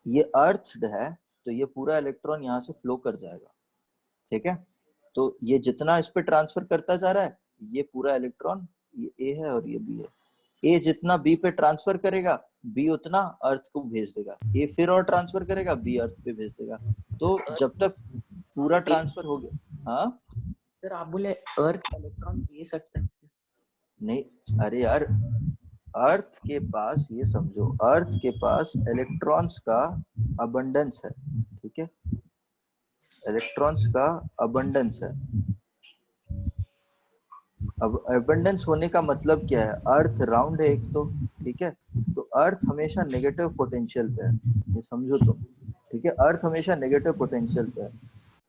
[SPEAKER 1] ये अर्थड है, तो ये पूरा इलेक्ट्रॉन यहाँ से फ्लो कर जाएगा, ठीक है। तो ये जितना इस पे ट्रांसफर करता जा रहा है, ये पूरा इलेक्ट्रॉन, ये ए है और ये बी है, ए जितना बी पे ट्रांसफर करेगा, बी उतना अर्थ को भेज देगा, ए फिर और ट्रांसफर करेगा, बी अर्थ पे भेज देगा। तो जब तक पूरा ट्रांसफर हो गया, हाँ
[SPEAKER 4] सर आप बोले अर्थ इलेक्ट्रॉन ले सकता है?
[SPEAKER 1] नहीं, अरे यार, अर्थ के पास, ये समझो, अर्थ के पास इलेक्ट्रॉन्स का अबंडेंस है, ठीक है। इलेक्ट्रॉन्स का अबंडेंस है। अब अबंडेंस होने का मतलब क्या है, अर्थ राउंड है एक तो, ठीक है। तो अर्थ हमेशा नेगेटिव पोटेंशियल पे है, ये समझो तुम, ठीक है। अर्थ हमेशा नेगेटिव पोटेंशियल पे है,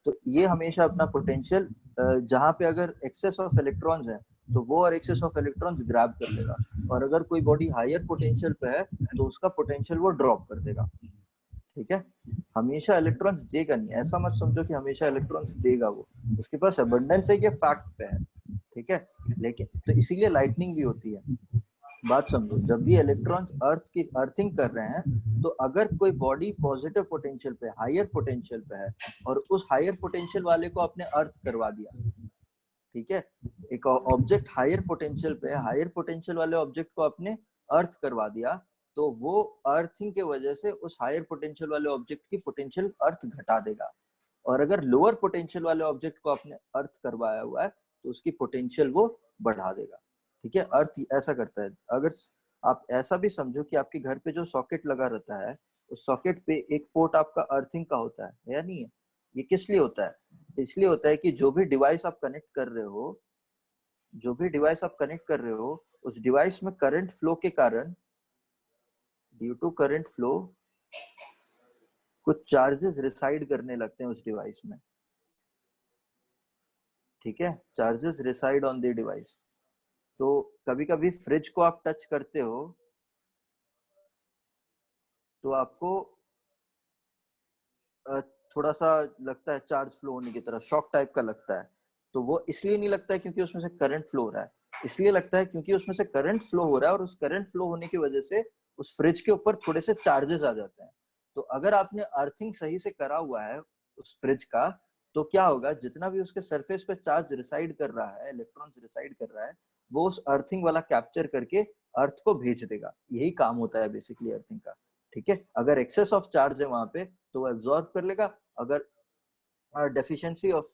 [SPEAKER 1] तो ये हमेशा अपना पोटेंशियल, जहां पे अगर एक्सेस ऑफ इलेक्ट्रॉन्स है, तो वो और एक्सेस ऑफ इलेक्ट्रॉन्स ग्रैब कर लेगा, और अगर कोई बॉडी हायर पोटेंशियल पे है, तो उसका पोटेंशियल वो ड्रॉप कर देगा, ठीक है। हमेशा इलेक्ट्रॉन्स देगा नहीं, ऐसा मत समझो कि हमेशा इलेक्ट्रॉन्स देगा वो, उसके पास अबंडेंस है, ये फैक्ट पे है, ठीक है। लेकिन तो इसीलिए लाइटनिंग भी होती है। बात समझो, जब भी इलेक्ट्रॉन अर्थ की अर्थिंग कर रहे हैं, तो अगर कोई बॉडी पॉजिटिव पोटेंशियल पे, हायर पोटेंशियल पे है, और उस हायर पोटेंशियल वाले को आपने अर्थ करवा दिया, ठीक है। एक ऑब्जेक्ट हायर पोटेंशियल पे, हायर पोटेंशियल वाले ऑब्जेक्ट को आपने अर्थ करवा दिया, तो वो अर्थिंग के वजह से उस हायर पोटेंशियल वाले ऑब्जेक्ट की पोटेंशियल अर्थ घटा देगा, और अगर लोअर पोटेंशियल वाले ऑब्जेक्ट को आपने अर्थ करवाया हुआ है, तो उसकी पोटेंशियल वो बढ़ा देगा, ठीक है। अर्थ ऐसा करता है। अगर आप ऐसा भी समझो कि आपके घर पे जो सॉकेट लगा रहता है, उस सॉकेट पे एक पोर्ट आपका अर्थिंग का होता है या नहीं है? ये किस लिए होता है? इसलिए होता है कि जो भी डिवाइस आप कनेक्ट कर रहे हो, जो भी डिवाइस आप कनेक्ट कर रहे हो, उस डिवाइस में करंट फ्लो के कारण, ड्यू टू करंट फ्लो, कुछ चार्जेस रिसाइड करने लगते हैं उस डिवाइस में, ठीक है। Charges reside on the device. तो कभी कभी फ्रिज को आप टच करते हो, तो आपको थोड़ा सा लगता है चार्ज फ्लो होने की तरह, शॉक टाइप का लगता है। तो वो इसलिए नहीं लगता है क्योंकि उसमें से करंट फ्लो हो रहा है, इसलिए लगता है क्योंकि उसमें से करंट फ्लो हो रहा है, और उस करंट फ्लो होने की वजह से उस फ्रिज के ऊपर थोड़े से चार्जेस आ जाते हैं। तो अगर आपने अर्थिंग सही से करा हुआ है उस फ्रिज का, तो क्या होगा, जितना भी उसके सरफेस पे चार्ज रिसाइड कर रहा है, इलेक्ट्रॉन्स रिसाइड कर रहा है, वो उस अर्थिंग वाला कैप्चर करके अर्थ को भेज देगा। यही काम होता है बेसिकली अर्थिंग का, ठीक है। अगर एक्सेस ऑफ चार्ज है वहां पे, तो वो एब्जॉर्ब कर लेगा। अगर डेफिशिएंसी ऑफ,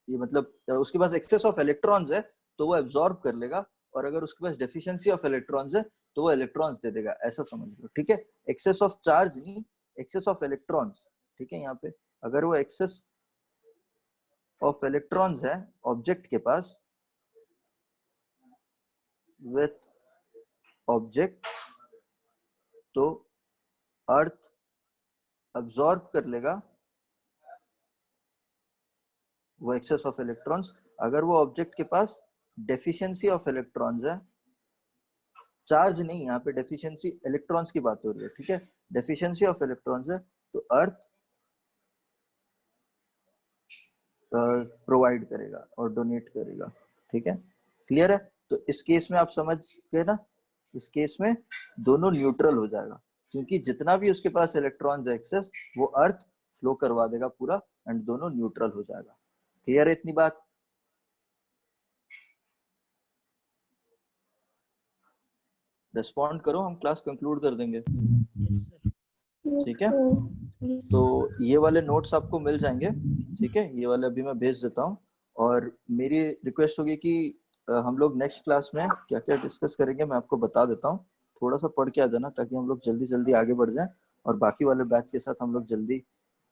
[SPEAKER 1] ये मतलब उसके पास एक्सेस ऑफ इलेक्ट्रॉन्स है, तो वो एब्जॉर्ब कर लेगा, और अगर उसके पास डेफिशिएंसी ऑफ इलेक्ट्रॉन्स है, तो वो इलेक्ट्रॉन्स दे देगा, ऐसा समझ लो, ठीक है। एक्सेस ऑफ चार्ज नहीं, एक्सेस ऑफ इलेक्ट्रॉन्स, ठीक है। यहाँ पे अगर वो एक्सेस ऑफ इलेक्ट्रॉन्स है ऑब्जेक्ट के पास, विथ ऑब्जेक्ट, तो अर्थ अब्सॉर्ब कर लेगा वो एक्सेस ऑफ इलेक्ट्रॉन्स। अगर वो ऑब्जेक्ट के पास डेफिशिएंसी ऑफ इलेक्ट्रॉन्स है, चार्ज नहीं, यहाँ पे डेफिशिएंसी इलेक्ट्रॉन्स की बात हो रही है, ठीक है। डेफिशिएंसी ऑफ इलेक्ट्रॉन्स है, तो अर्थ प्रोवाइड करेगा और डोनेट करेगा। ठीक है, क्लियर है? तो इस केस में आप समझ गए ना, इस केस में दोनों न्यूट्रल हो जाएगा, क्योंकि जितना भी उसके पास इलेक्ट्रॉन्स एक्सेस वो अर्थ फ्लो करवा देगा पूरा, एंड दोनों न्यूट्रल हो जाएगा। क्लियर है इतनी बात? रिस्पॉन्ड करो, हम क्लास कंक्लूड कर देंगे। ठीक है, तो ये वाले नोट्स आपको मिल जाएंगे। ठीक है, ये वाले अभी मैं भेज देता हूँ, और मेरी रिक्वेस्ट होगी कि हम लोग नेक्स्ट क्लास में क्या क्या डिस्कस करेंगे मैं आपको बता देता हूँ। थोड़ा सा पढ़ के आ जाना, ताकि हम लोग जल्दी जल्दी आगे बढ़ जाएं और बाकी वाले बैच के साथ हम लोग जल्दी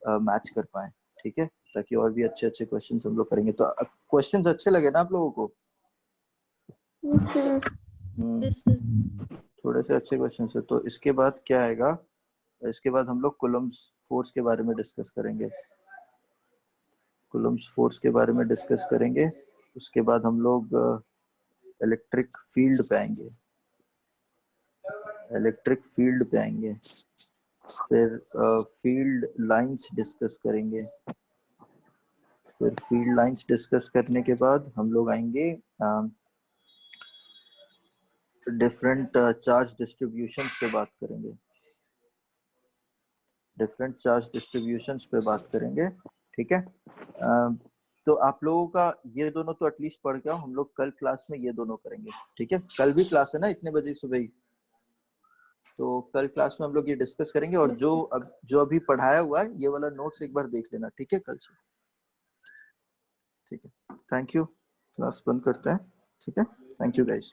[SPEAKER 1] मैच कर पाए। ठीक है, ताकि और भी अच्छे अच्छे क्वेश्चन हम लोग करेंगे। तो क्वेश्चन अच्छे लगे ना आप लोगों को? थोड़े से अच्छे क्वेश्चन है। तो इसके बाद क्या आएगा, इसके बाद हम लोग कूलम्ब्स फोर्स के बारे में डिस्कस करेंगे। कूलम्ब्स फोर्स के बारे में डिस्कस करेंगे। उसके बाद हम लोग इलेक्ट्रिक फील्ड पे आएंगे, इलेक्ट्रिक फील्ड पे आएंगे। फिर फील्ड लाइंस डिस्कस करेंगे। फिर फील्ड लाइंस डिस्कस करने के बाद हम लोग आएंगे डिफरेंट चार्ज डिस्ट्रीब्यूशंस पे बात करेंगे, डिफरेंट चार्ज डिस्ट्रीब्यूशंस पे बात करेंगे। ठीक है, तो आप लोगों का ये दोनों तो एटलीस्ट पढ़ गया, हम लोग कल क्लास में ये दोनों करेंगे। ठीक है, कल भी क्लास है ना, इतने बजे सुबह ही, तो कल क्लास में हम लोग ये डिस्कस करेंगे। और जो अभी पढ़ाया हुआ है ये वाला नोट्स एक बार देख लेना। ठीक है, कल से। ठीक है, थैंक यू, क्लास बंद करते हैं। ठीक है, थैंक यू गाइस।